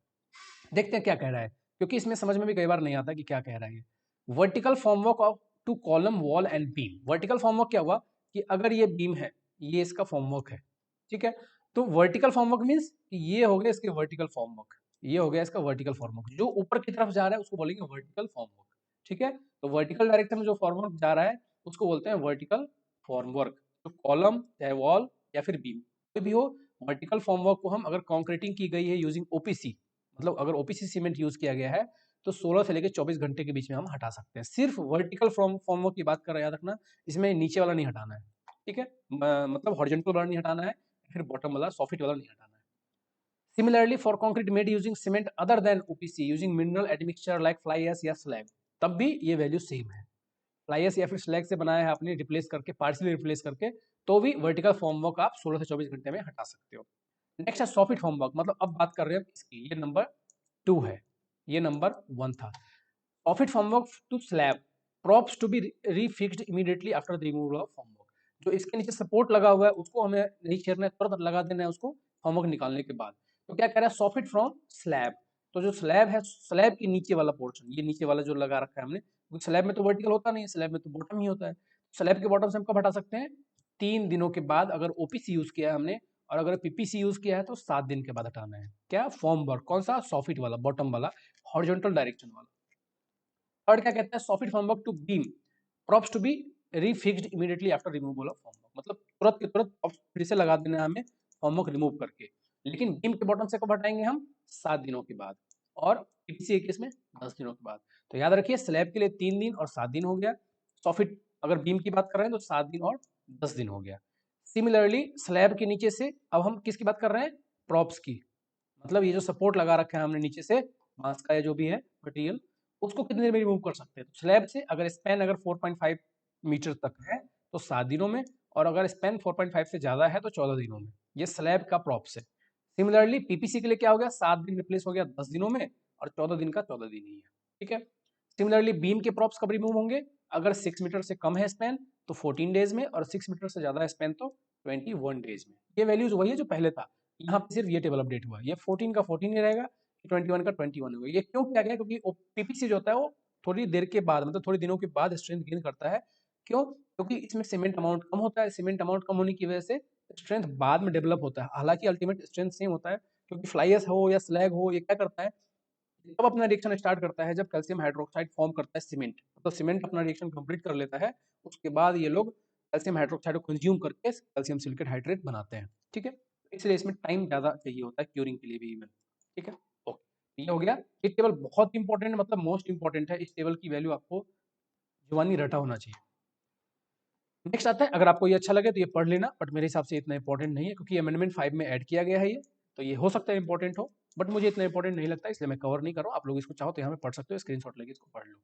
देखते हैं क्या कह रहा है, क्योंकि इसमें समझ में भी कई बार नहीं आता कि क्या कह रहा है। Vertical formwork of to column wall and beam. Vertical formwork क्या हुआ कि अगर ये बीम है, ये इसका फॉर्मवर्क है। ठीक है, तो वर्टिकल फॉर्मवर्क मींस ये हो गया इसके वर्टिकल फॉर्मवर्क, ये हो गया इसका वर्टिकल फॉर्मवर्क। जो ऊपर की तरफ जा रहा है उसको बोलेंगे वर्टिकल फॉर्मवर्क। ठीक है, तो वर्टिकल डायरेक्शन में जो फॉर्मवर्क जा रहा है उसको बोलते हैं वर्टिकल फॉर्मवर्क। तो कॉलम चाहे वॉल या फिर बीम कोई भी हो, वर्टिकल फॉर्मवर्क को हम अगर कॉन्क्रीटिंग की गई है यूजिंग ओपीसी, मतलब अगर ओपीसी सीमेंट यूज किया गया है, तो 16 से लेकर 24 घंटे के बीच में हम हटा सकते हैं। सिर्फ वर्टिकल फॉर्मवर्क की बात कर रहे हैं, याद रखना, इसमें नीचे वाला नहीं हटाना है। ठीक है, मतलब हॉरिजॉन्टल वाला नहीं हटाना है, फिर बॉटम वाला सॉफिट वाला नहीं हटाना है। Similarly for concrete made using cement other than OPC using mineral admixture like fly ash या स्लैग, तब भी ये वैल्यू सेम है। फ्लाई एश या फिर स्लैग से बनाया है आपने रिप्लेस करके, पार्शियली रिप्लेस करके, तो भी वर्टिकल फॉर्मवर्क आप 16 से 24 घंटे में हटा सकते हो। नेक्स्ट है सॉफिट फॉर्मवर्क, मतलब अब बात कर रहे हैं इसकी, ये नंबर 2 है, ये नंबर 1 था। Soffit formwork to slab, props to be refixed immediately after the removal of formwork. जो इसके नीचे सपोर्ट लगा हुआ है उसको हमें नहीं छेड़ना है, तुरंत लगा देना है उसको फॉर्मवर्क निकालने के बाद। तो क्या कह रहा है, सॉफिट फ्रॉम स्लैब। तो जो स्लैब है, स्लैब के नीचे वाला पोर्शन, ये नीचे वाला जो लगा रखा है हमने, स्लैब में तो वर्टिकल होता नहीं है, स्लैब में तो बॉटम ही होता है। स्लैब के बॉटम से हम कब हटा सकते हैं? 3 दिनों के बाद। अगर ओपीसी यूज किया है हमने और अगर पीपीसी यूज किया है तो 7 दिन के बाद हटाना है। क्या? Form work. कौन सा? सॉफिट वाला, बॉटम वाला, हॉरिजॉन्टल डायरेक्शन वाला। थर्ड क्या कहता है, soffit formwork to beam, props to be refixed immediately after removal of formwork. मतलब तुरंत के तुरंत फिर से लगा देना है हमें फॉर्मवर्क रिमूव करके। लेकिन बीम के बॉटम से कब हटाएंगे हम? 7 दिनों के बाद, और पीपीसी के केस में 10 दिनों के बाद। तो याद रखिए, स्लैब के लिए 3 दिन और 7 दिन हो गया। सॉफिट अगर बीम की बात कर रहे हैं तो 7 दिन और 10 दिन हो गया। सिमिलरली स्लैब के नीचे से अब हम किसकी बात कर रहे हैं? प्रॉप्स की। मतलब ये जो सपोर्ट लगा रखा है हमने नीचे से, बांस का या जो भी है मटेरियल, उसको कितने देर में रिमूव कर सकते हैं? तो स्लैब से अगर स्पैन अगर 4.5 मीटर तक है तो 7 दिनों में, और अगर स्पैन 4.5 से ज्यादा है तो 14 दिनों में। ये स्लैब का प्रॉप्स है। सिमिलरली पीपीसी के लिए क्या हो गया, 7 दिन रिप्लेस हो गया 10 दिनों में, और 14 दिन का 14 दिन ही है। ठीक है, सिमिलरली बीम के प्रॉप्स कब रिमूव होंगे? अगर 6 मीटर से कम है स्पैन तो 14 डेज में, और 6 मीटर से ज्यादा है स्पैन तो 21 डेज में। ये वैल्यूज वही है जो पहले था, यहाँ पे सिर्फ ये टेबल अपडेट हुआ। ये 14 का 14 ही रहेगा, 21 का 21 होगा। ये क्यों किया गया? क्योंकि पीपीसी जो होता है वो थोड़ी देर के बाद, मतलब थोड़ी दिनों के बाद स्ट्रेंथ गेन करता है। क्यों? क्योंकि इसमें सीमेंट अमाउंट कम होता है। सीमेंट अमाउंट कम होने की वजह से स्ट्रेंथ बाद में डेवलप होता है। हालांकि अल्टीमेट स्ट्रेंथ सेम होता है, क्योंकि फ्लाई एश हो या स्लैग हो, ये क्या करता है, कब अपना रिएक्शन स्टार्ट करता है? जब कैल्शियम हाइड्रोक्साइड फॉर्म करता है सीमेंट, मतलब सीमेंट अपना रिएक्शन कंप्लीट कर लेता है, उसके बाद ये लोग कैल्शियम हाइड्रोक्साइड को कंज्यूम करके कैल्शियम सिलिकेट हाइड्रेट बनाते हैं। ठीक है, इसलिए इसमें टाइम ज़्यादा चाहिए होता है क्यूरिंग के लिए भी इवन। ठीक है, ओके, ये हो गया। ये टेबल बहुत इंपॉर्टेंट है, मतलब मोस्ट इंपॉर्टेंट है। इस टेबल की वैल्यू आपको जुबानी रटा होना चाहिए। नेक्स्ट आता है, अगर आपको ये अच्छा लगे तो ये पढ़ लेना, बट मेरे हिसाब से इतना इंपॉर्टेंट नहीं है, क्योंकि अमेंडमेंट 5 में ऐड किया गया है ये, तो ये हो सकता है इंपॉर्टेंट हो, बट मुझे इतना इंपॉर्टेंट नहीं लगता, इसलिए मैं कवर नहीं कर रहा हूँ। आप लोग इसको चाहो तो यहाँ पे पढ़ सकते हो, स्क्रीनशॉट लेके इसको पढ़ लो।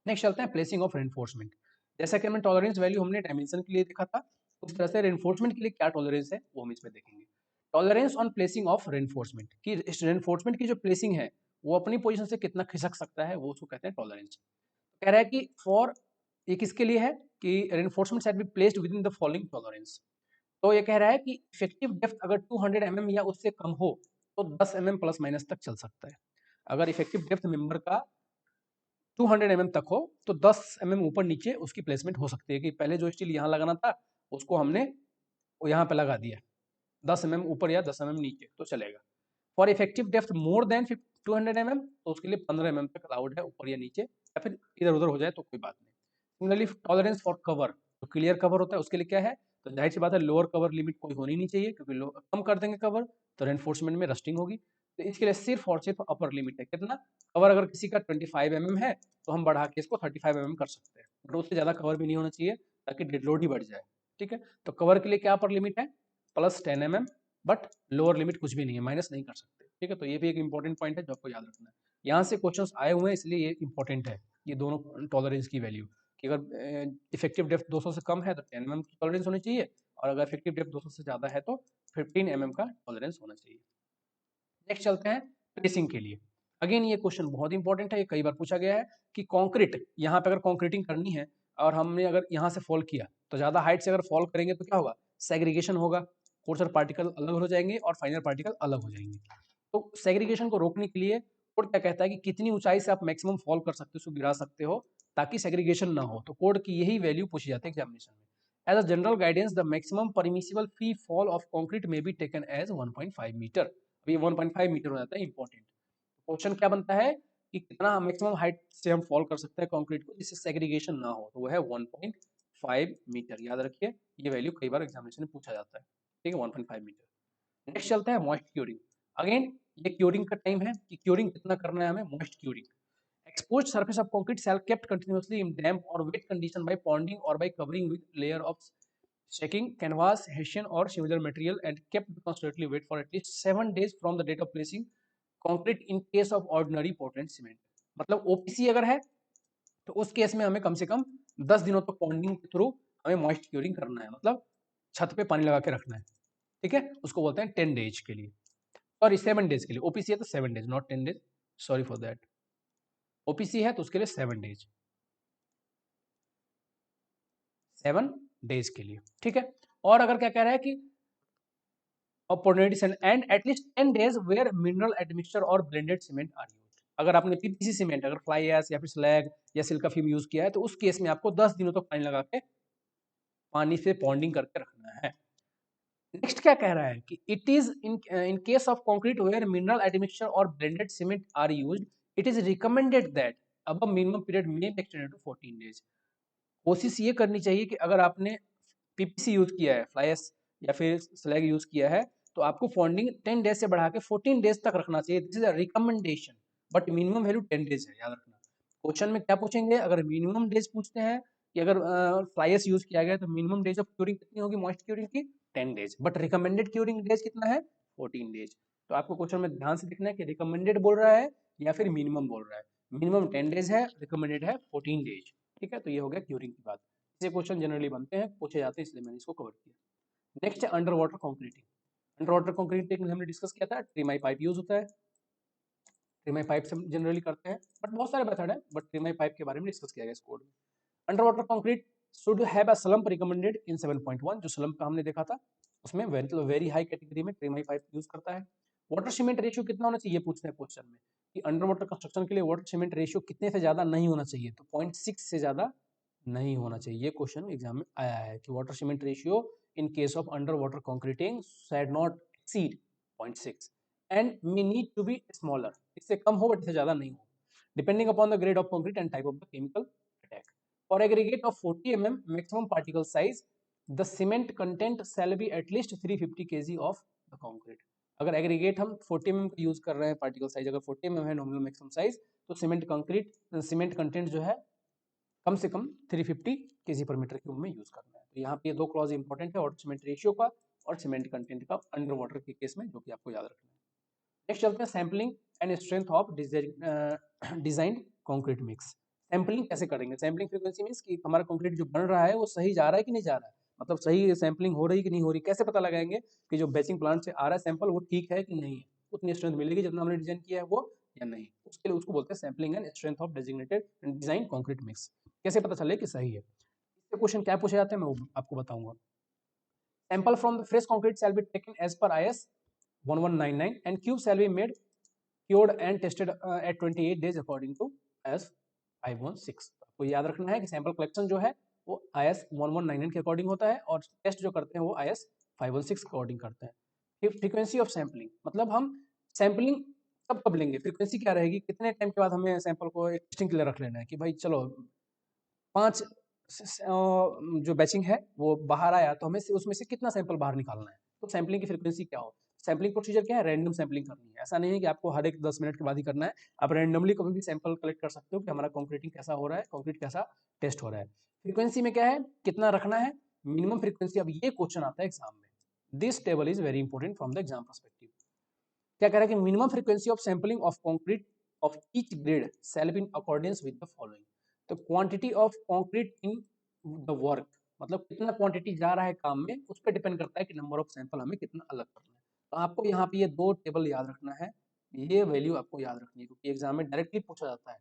नेक्स्ट चलते हैं प्लेसिंग ऑफ रेनफोर्समेंट। जैसा कि हमने टॉलरेंस वैल्यू हमने डायमेंशन के लिए देखा था, उस तरह से रेनफोर्समेंट के लिए क्या टॉलरेंस है वो हम इसमें देखेंगे। Tolerance on placing of reinforcement, कि रेनफोर्समेंट की जो प्लेसिंग है वो अपनी पोजीशन से कितना खिसक सकता है, वो उसको कहते हैं टॉलरेंस। कह रहा है कि फॉर, ये किसके लिए है कि reinforcement set be placed with in the following tolerance. तो ये कह रहा है कि इफेक्टिव डेप्थ अगर 200 mm या उससे कम हो तो 10 mm प्लस माइनस तक चल सकता है। अगर इफेक्टिव डेप्थ मेंबर का 200 mm तक हो तो 10 mm ऊपर नीचे उसकी प्लेसमेंट हो सकती है, कि पहले जो स्टील यहाँ लगाना था उसको हमने यहाँ पे लगा दिया, 10 mm ऊपर या 10 mm नीचे तो चलेगा। For effective depth more than 200 mm तो उसके लिए 15 mm तक अलाउड है, ऊपर या नीचे, या फिर इधर उधर हो जाए तो कोई बात नहीं। सिमिलरली टॉलरेंस फॉर कवर, तो क्लियर कवर होता है उसके लिए क्या है, तो जाहिर सी बात है लोअर कवर लिमिट कोई होनी नहीं चाहिए, क्योंकि कम कर देंगे कवर तो रेनफोर्समेंट में रस्टिंग होगी। तो इसके लिए सिर्फ और सिर्फ अपर लिमिट है, कितना कवर, अगर किसी का 25 mm है तो हम बढ़ा के इसको 35 mm कर सकते हैं, बट उससे ज़्यादा कवर भी नहीं होना चाहिए ताकि डेड लोड ही बढ़ जाए। ठीक है, तो कवर के लिए क्या अपर लिमिट है, +10 mm, बट लोअर लिमिट कुछ भी नहीं है, माइनस नहीं कर सकते। ठीक है, तो ये भी एक इंपॉर्टेंट पॉइंट है जो आपको याद रखना है। यहाँ से क्वेश्चंस आए हुए हैं इसलिए ये इंपॉर्टेंट है, ये दोनों टॉलरेंस की वैल्यू, कि अगर इफेक्टिव डेप्थ 200 से कम है तो 10 mm की टॉलरेंस होनी चाहिए, और अगर इफेक्टिव डेप्थ 200 से ज़्यादा है तो 15 mm का टॉलरेंस होना चाहिए। नेक्स्ट चलते हैं प्लेसिंग के लिए। अगेन ये क्वेश्चन बहुत इंपॉर्टेंट है, ये कई बार पूछा गया है कि कंक्रीट, यहाँ पे अगर कंक्रीटिंग करनी है और हमने अगर यहाँ से फॉल किया तो ज़्यादा हाइट से अगर फॉल करेंगे तो क्या होगा, सेग्रीगेशन होगा, कोर्सर पार्टिकल अलग हो जाएंगे और फाइनल पार्टिकल अलग हो जाएंगे। तो सेग्रीगेशन को रोकने के लिए कोड क्या कहता है कि कितनी ऊंचाई से आप मैक्सिमम फॉल कर सकते हो, उसको गिरा सकते हो ताकि सेग्रीगेशन ना हो। तो कोड की यही वैल्यू पूछी जाती है एग्जामिनेशन में। As a general guidance the maximum permissible free fall of concrete may be taken as 1.5 metre. अभी 1.5 मीटर हो जाता है, इंपॉर्टेंट। क्वेश्चन क्या बनता है कि कितना मैक्सिमम हाइट से हम फॉल कर सकते हैं कंक्रीट को जिससे सेग्रीगेशन ना हो, तो वो है 1.5 मीटर। याद रखिए ये वैल्यू कई बार एग्जामिनेशन में पूछा जाता है। ठीक है, 1.5 मीटर। नेक्स्ट चलता है मॉइस्ट क्यूरिंग। अगेन ये क्यूरिंग का टाइम है कि क्यूरिंग कितना करना है हमें, moist curing. Exposed surface of concrete shall kept continuously in damp or wet condition by ponding or by covering with layer of shaking canvas, hessian or similar material and kept constantly wet for at least 7 days from the date of placing concrete in case of ordinary Portland cement। मतलब ओपीसी अगर है तो उस केस में हमें कम से कम 10 दिनों तक पॉन्डिंग के थ्रू हमें मॉइस्ट क्यूरिंग करना है, मतलब छत पे पानी लगा के रखना है। ठीक है, उसको बोलते हैं 10 डेज के लिए, सॉरी 7 डेज के लिए। ओपीसी है तो 7 days, not 10 days, sorry for that. OPC है तो उसके लिए 7 डेज, 7 डेज के लिए। ठीक है, और अगर क्या कह रहा है कि opportunity and at least 10 days where mineral admixture और ब्लेंडेड सीमेंट आर यूज्ड। अगर आपने पीपीसी सीमेंट, अगर फ्लाई एश या फिर स्लैग या सिल्का फिल्म यूज किया है तो उस केस में आपको 10 दिनों तक पानी लगा के पानी से पॉन्डिंग करके रखना है। नेक्स्ट क्या कह रहा है कि it is in case of concrete where mineral admixture और blended cement are used, it is recommended that अब मिनिमम पीरियड में एक्सटेंडेड टू 14 डेज। कोशिश ये करनी चाहिए कि अगर आपने पीपीसी यूज किया है, फ्लाई एश या फिर स्लैग यूज किया है, तो आपको फॉन्डिंग 10 डेज से बढ़ा के 14 डेज तक रखना चाहिए। This is a recommendation, but minimum value 10 days है, याद रखना। क्वेश्चन में क्या पूछेंगे, अगर मिनिमम डेज पूछते हैं कि अगर फ्लाई एश यूज किया गया तो मिनिमम डेज ऑफ क्यूरिंग कितनी होगी मॉइस्ट क्यूरिंग की, 10 days, but recommended curing days कितना है, 14 डेज। तो आपको क्वेश्चन में ध्यान से देखना है कि रिकमेंडेड बोल रहा है या फिर मिनिमम बोल रहा है। मिनिमम 10 डेज है, रिकमेंडेड है 14 डेज। ठीक है, तो ये हो गया क्यूरिंग की बात। ऐसे क्वेश्चन जनरली बनते हैं, पूछे जाते हैं, इसलिए मैंने इसको कवर किया। नेक्स्ट है under water concreting. Under water concreting हमने डिस्कस किया था, ट्रिमाई पाइप यूज होता है, ट्रिमाई पाइप से जनरली करते हैं, बट बहुत सारे मेथड है, बट ट्रिमाई पाइप के बारे में डिस्कस किया गया इस कोड में। Under water concrete should have a slump recommended in 7.1, जो स्लम्प का हमने देखा था उसमें वेरी हाई कैटेगरी में ट्रिमाई पाइप यूज करता है। वाटर सीमेंट रेशियो कितना होना चाहिए, पूछते हैं क्वेश्चन में कि अंडर वाटर कंस्ट्रक्शन के लिए वाटर सीमेंट रेशियो कितने से ज्यादा नहीं होना चाहिए, तो 0.6 से ज्यादा नहीं होना चाहिए। ये क्वेश्चन एग्जाम में आया है कि water cement ratio in case of under water concreting should not exceed 0.6 and may need to be smaller, इससे कम हो बट इससे ज्यादा नहीं हो। Depending upon the grade of concrete and type of the chemical attack. For aggregate of 40 mm maximum particle size, the cement content shall be at least 350 kg of the concrete. अगर एग्रीगेट हम 40 mm का यूज कर रहे हैं पार्टिकल साइज, अगर 40 mm है नॉमिनल मैक्सिमम साइज, तो सीमेंट कंटेंट जो है कम से कम 350 kg पर मीटर क्यूब में यूज करना है. तो यहाँ पे ये दो क्लॉज इंपॉर्टेंट है, वाटर सीमेंट रेशियो का और सीमेंट कंटेंट का अंडर वाटर के केस में, जो कि आपको याद रखना है. नेक्स्ट चलते हैं sampling and strength of design concrete mix. Sampling कैसे करेंगे? सैम्पलिंग फ्रीक्वेंसी मींस कि हमारा कंक्रीट जो बन रहा है वो सही जा रहा है कि नहीं जा रहा है, मतलब सही सैम्पलिंग हो रही कि नहीं हो रही. कैसे पता लगाएंगे कि जो बैचिंग प्लांट से आ रहा है सैंपल वो ठीक है कि नहीं है, उतनी स्ट्रेंथ मिलेगी जितना हमने डिजाइन किया है वो या नहीं. उसके लिए उसको बोलते हैं sampling and strength of designated design concrete mix. कैसे पता चले कि सही है? इससे क्वेश्चन क्या पूछे जाते हैं मैं आपको बताऊंगा. Sample from the fresh concrete shall be taken as per IS 1199 and cube shall be made cured and tested at 28 days according to IS 516. आपको याद रखना है कि सैंपल कलेक्शन जो है वो IS 1199 के अकॉर्डिंग होता है और टेस्ट जो करते हैं वो IS 516 के अकॉर्डिंग करते हैं. फिर फ्रीक्वेंसी ऑफ सैम्पलिंग, मतलब हम सैम्पलिंग कब लेंगे, फ्रीक्वेंसी क्या रहेगी, कितने टाइम के बाद हमें सैंपल को एक टेस्टिंग के लिए रख लेना है कि भाई चलो 5 जो बैचिंग है वो बाहर आया तो हमें उसमें से कितना सैंपल बाहर निकालना है. तो सैम्पलिंग की फ्रीक्वेंसी क्या हो. सैम्पलिंग प्रोसीजर क्या है, रैंडम सैम्पलिंग करनी है. ऐसा नहीं है कि आपको हर एक 10 मिनट के बाद ही करना है, आप रैंडमली कभी भी सैंपल कलेक्ट कर सकते हो कि हमारा कंक्रीटिंग कैसा हो रहा है, कंक्रीट कैसा टेस्ट हो रहा है. फ्रीक्वेंसी में क्या है, कितना रखना है, मिनिमम फ्रीक्वेंसी. अब ये क्वेश्चन आता है एग्जाम में, this table is very important from the exam perspective. क्या कह रहा है कि minimum frequency of sampling of concrete of each grade shall be in accordance with the following. तो quantity of concrete in the work, मतलब कितना क्वांटिटी जा रहा है काम में, उस पर डिपेंड करता है कि नंबर ऑफ सैंपल हमें कितना अलग करना है. तो आपको यहाँ पे ये दो टेबल याद रखना है, ये वैल्यू आपको याद रखनी है, क्योंकि एग्जाम में डायरेक्टली पूछा जाता है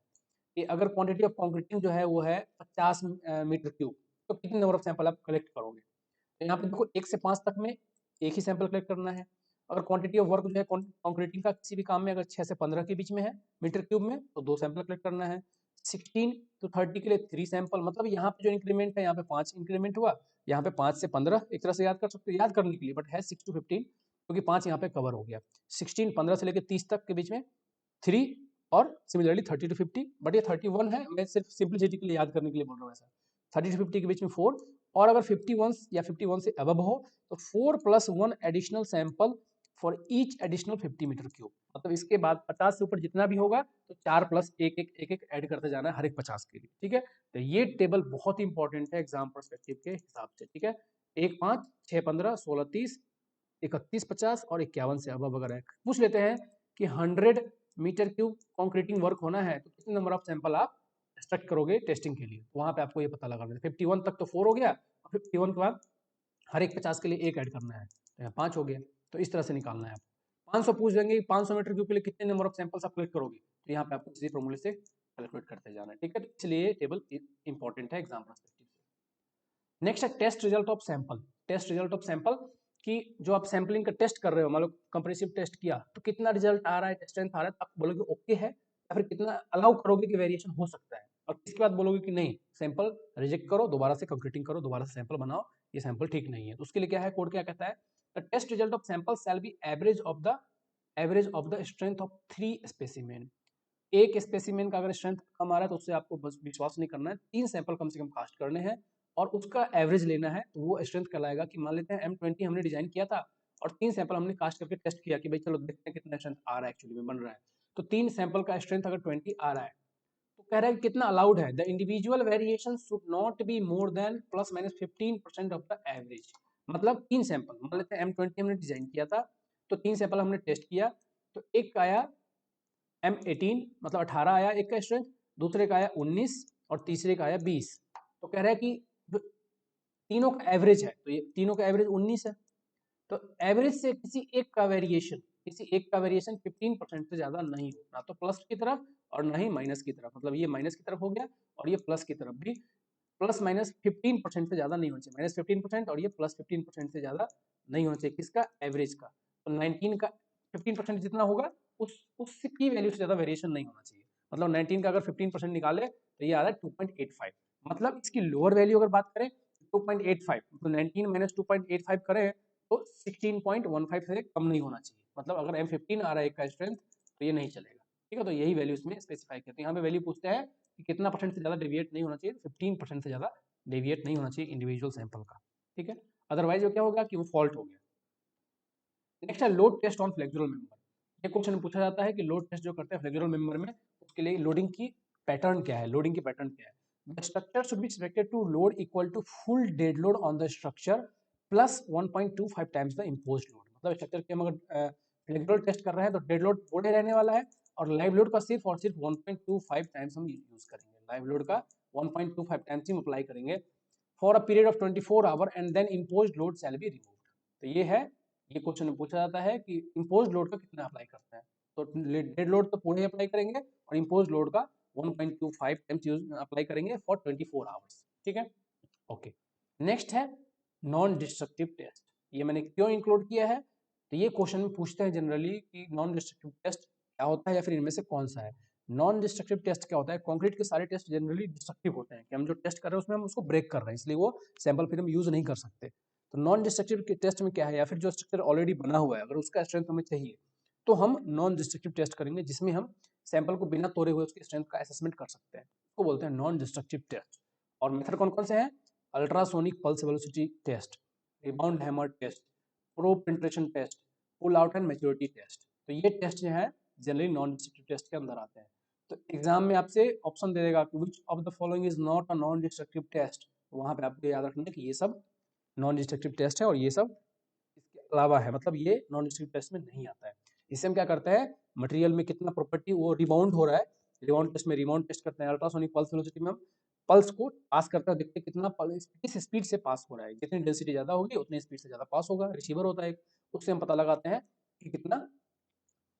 कि अगर क्वांटिटी ऑफ कंक्रीटिंग जो है वो है 50 मीटर क्यूब, तो कितने नंबर ऑफ सैंपल आप कलेक्ट करोगे. तो यहाँ पे देखो 1 से 5 तक में एक ही सैंपल कलेक्ट करना है. अगर क्वांटिटी ऑफ वर्क जो है कंक्रीटिंग का किसी भी काम में अगर 6 से 15 के बीच में है मीटर क्यूब में, तो 2 सैंपल कलेक्ट करना है. 16 to 30 के लिए 3 सैंपल, मतलब यहाँ पे जो इंक्रीमेंट है यहाँ पे 5 इंक्रीमेंट हुआ, यहाँ पे 5 से 15 एक तरह से याद कर सकते हो, याद करने के लिए, बट है 6 to 15 क्योंकि 5 यहाँ पे कवर हो गया. 16 15 से लेकर 30 तक के बीच में 3, और सिमिलरली 30 to 50, बट ये 31 है, मैं सिर्फ सिंपलिसिटी के लिए याद करने के लिए बोल रहा हूँ ऐसा. 30 to 50 के बीच में 4, और अगर 51 या 51 से अबव हो तो 4 + 1 additional sample for each additional 50 metre cube. मतलब इसके बाद 50 से ऊपर जितना भी होगा तो 4 + 1 ऐड करते जाना है हर एक 50 के लिए. ठीक है, तो ये टेबल बहुत इंपॉर्टेंट है एग्जाम पर्सपेक्टिव के हिसाब से. ठीक है, 1 5 6 15 16 30 31 50 और 51 से अबव अगर है. पूछ लेते हैं कि 100 मीटर क्यूब कॉन्क्रीटिंग वर्क होना है तो कितने नंबर ऑफ सैंपल आप एक्सट्रैक्ट करोगे टेस्टिंग के लिए. वहां पे आपको ये पता लगाना है. 51 तक तो 4 हो गया, और 51 के बाद हर एक 50 के लिए 1 ऐड करना है, तो यहाँ 5 हो गया. तो इस तरह से निकालना है. आप 500 पूछ देंगे, 500 मीटर क्यूब के लिए कितने नंबर ऑफ सैंपल्स आप कलेक्ट करोगे, तो यहाँ पे आपको इसी फॉर्मूले से कैलकुलेट करते जाना है. ठीक है, तो इसलिए टेबल इंपॉर्टेंट है एग्जाम पर्सपेक्टिव से. नेक्स्ट है test result of sample. Test result of sample कि जो आप सैंपलिंग का टेस्ट कर रहे हो, मान लो कंप्रेसिव टेस्ट किया तो कितना रिजल्ट आ रहा है, स्ट्रेंथ आ रहा है, तो आप बोलोगे ओके है, या फिर कितना अलाउ करोगे कि वेरिएशन हो सकता है, और इसके बाद बोलोगे कि नहीं सैंपल रिजेक्ट करो, दोबारा से कंक्रीटिंग करो, दोबारा से सैंपल बनाओ, ये सैंपल ठीक नहीं है. तो उसके लिए क्या है, कोड क्या कहता है, the test result of sample shall be average of the strength of 3 specimen. एक स्पेसिमेन का अगर स्ट्रेंथ कम आ रहा है तो उससे आपको बस विश्वास नहीं करना है, 3 सैंपल कम से कम कास्ट करने हैं और उसका एवरेज लेना है. तो वो स्ट्रेंथ कहलाएगा कि मान लेते हैं M20 हमने डिजाइन किया था और 3 सैंपल हमने कास्ट करके टेस्ट किया कि भाई चलो देखते हैं कितना स्ट्रेंथ आ रहा है एक्चुअली में बन रहा है. तो 3 सैंपल का स्ट्रेंथ अगर 20 आ रहा है तो कह रहा है कि कितना अलाउड है, the individual variation should not be more than ±15% of the average. मतलब 3 सैंपल मान लेते हैं M20 हमने डिजाइन किया था, तो 3 सैंपल हमने टेस्ट किया, तो एक आया M18 मतलब 18 आया एक का स्ट्रेंथ, दूसरे का आया 19 और तीसरे का आया 20. तो कह रहा है कि तीनों का एवरेज है, तो ये तीनों का एवरेज 19 है. तो एवरेज से किसी एक का वेरिएशन 15% से ज्यादा नहीं हो, ना तो प्लस की तरफ और ना ही माइनस की तरफ. मतलब ये माइनस की तरफ हो गया और ये प्लस की तरफ भी, ±15% से ज्यादा नहीं होना चाहिए. -15% और ये +15% से ज्यादा नहीं होना चाहिए किसका, एवरेज का. तो 19 का 15% जितना होगा उसकी वैल्यू से ज्यादा वेरिएशन नहीं होना चाहिए. मतलब 19 का अगर 15% निकाले तो ये आ रहा है 2.85. मतलब इसकी लोअर वैल्यू अगर बात करें 2.85, तो 19 - 2.85 करें तो 16.15 से कम नहीं होना चाहिए. मतलब अगर M15 आ रहा है एक का स्ट्रेंथ तो ये नहीं चलेगा. ठीक है, तो यही वैल्यू इसमें स्पेसिफाई करते हैं। यहाँ पे वैल्यू पूछते हैं कि कितना % से ज़्यादा डेविएट नहीं होना चाहिए, 15% से ज़्यादा डेविएट नहीं होना चाहिए इंडिविजुअल सैंपल का, ठीक है। अदरवाइज वो क्या होगा कि वो फॉल्ट हो गया। नेक्स्ट है load test on flexural member. ये क्वेश्चन पूछा जाता है कि लोड टेस्ट जो करते हैं फ्लेक्सुरल मेंबर में, उसके लिए लोडिंग की पैटर्न क्या है, लोडिंग की पैटर्न क्या है। The structure should be expected to load equal to full dead load on the structure plus 1.25 times the imposed load. मतलब स्ट्रक्चर के हम अगर फ्लेक्सुरल टेस्ट कर रहे हैं तो डेड लोड वो रहने वाला है, और लाइव लोड का सिर्फ और सिर्फ 1.25 टाइम्स हम यूज करेंगे। लाइव लोड का 1.25 टाइम्स ही अप्लाई करेंगे for a period of 24 hour and then imposed load shall be removed. तो ये है, ये क्वेश्चन में पूछा जाता है कि इम्पोज्ड लोड का कितना अप्लाई करते हैं। तो डेड लोड तो पूरे अप्लाई करेंगे और इम्पोज्ड लोड का 1.25 टाइम्स यूज अप्लाई करेंगे फॉर 24 आवर्स, ठीक है। ओके, नेक्स्ट है नॉन डिस्ट्रक्टिव टेस्ट। ये मैंने क्यों इंक्लूड किया है, तो ये क्वेश्चन में पूछते हैं जनरली कि नॉन डिस्ट्रक्टिव टेस्ट क्या होता है या फिर इनमें से कौन सा है। नॉन डिस्ट्रक्टिव टेस्ट क्या होता है, कंक्रीट के सारे टेस्ट जनरली डिस्ट्रक्टिव होते हैं कि हम जो टेस्ट कर रहे हैं उसमें हम उसको ब्रेक कर रहे हैं, इसलिए वो सैंपल फिर हम यूज नहीं कर सकते। तो नॉन डिस्ट्रक्टिव के टेस्ट में क्या है, या फिर जो स्ट्रक्चर ऑलरेडी बना हुआ है अगर उसका स्ट्रेंथ हमें चाहिए तो हम नॉन डिस्ट्रक्टिव टेस्ट करेंगे, जिसमें हम सैंपल को बिना तोड़े हुए उसकी स्ट्रेंथ का असेसमेंट कर सकते हैं, उसको बोलते हैं नॉन डिस्ट्रक्टिव टेस्ट। और मेथड कौन कौन से हैं, ultrasonic pulse velocity test, rebound hammer test, probe penetration test, pull out and maturity test. तो ये टेस्ट जो है जनरली नॉन डिस्ट्रक्टिव टेस्ट के अंदर आते हैं। तो एग्जाम में आपसे ऑप्शन दे देगा कि which of the following is not a non destructive test, तो वहां पे आपको याद रखना है कि ये सब नॉन डिस्ट्रक्टिव टेस्ट है और ये सब इसके अलावा है, मतलब ये नॉन डिस्ट्रक्टिव टेस्ट में नहीं आता है। इससे हम क्या करते हैं, मटेरियल में कितना प्रॉपर्टी वो रिबाउंड हो रहा है, रिबाउंड टेस्ट में रिबाउंड टेस्ट करते हैं। अल्ट्रासोनिक पल्स वेलोसिटी में हम पल्स को पास करते हैं, देखते हैं कितना पल्स किस स्पीड से पास हो रहा है, जितनी डेंसिटी ज्यादा होगी उतनी स्पीड से ज्यादा पास होगा। रिसीवर होता है, उससे हम पता लगाते हैं कि कितना।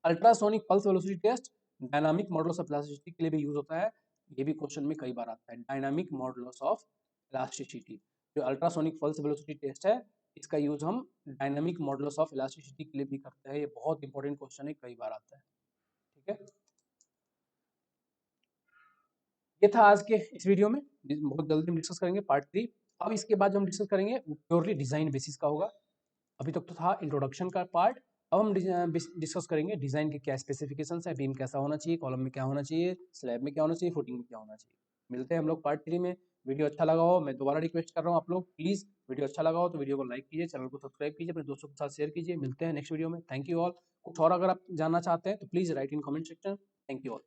Ultrasonic pulse velocity test dynamic modulus of elasticity के लिए भी यूज होता है, ये भी क्वेश्चन में कई बार आता है। डायनामिक मॉडुलस ऑफ इलास्टिसिटी, जो अल्ट्रासोनिक पल्स वेलोसिटी टेस्ट है, इसका यूज हम डायनामिक मॉडुलस ऑफ इलास्टिसिटी के लिए भी करते हैं। ये बहुत इंपॉर्टेंट क्वेश्चन है, कई बार आता है, ठीक है। ये था आज के इस वीडियो में, बहुत जल्दी हम डिस्कस करेंगे पार्ट 3। अब इसके बाद जो हम डिस्कस करेंगे प्योरली डिजाइन बेसिस का होगा। अभी तक तो था इंट्रोडक्शन का पार्ट, अब हम डिस्कस करेंगे डिजाइन के क्या स्पेसिफिकेशंस है, बीम कैसा होना चाहिए, कॉलम में क्या होना चाहिए, स्लैब में क्या होना चाहिए, फुटिंग में क्या होना चाहिए। मिलते हैं हम लोग पार्ट 3 में। वीडियो अच्छा लगा हो, मैं दोबारा रिक्वेस्ट कर रहा हूँ आप लोग प्लीज, वीडियो अच्छा लगा हो तो वीडियो को लाइक कीजिए, चैनल को सब्सक्राइब कीजिए, अपने दोस्तों के साथ शेयर कीजिए। मिलते हैं नेक्स्ट वीडियो में। Thank you all. कुछ और अगर आप जानना चाहते हैं तो please right in comment section. Thank you all.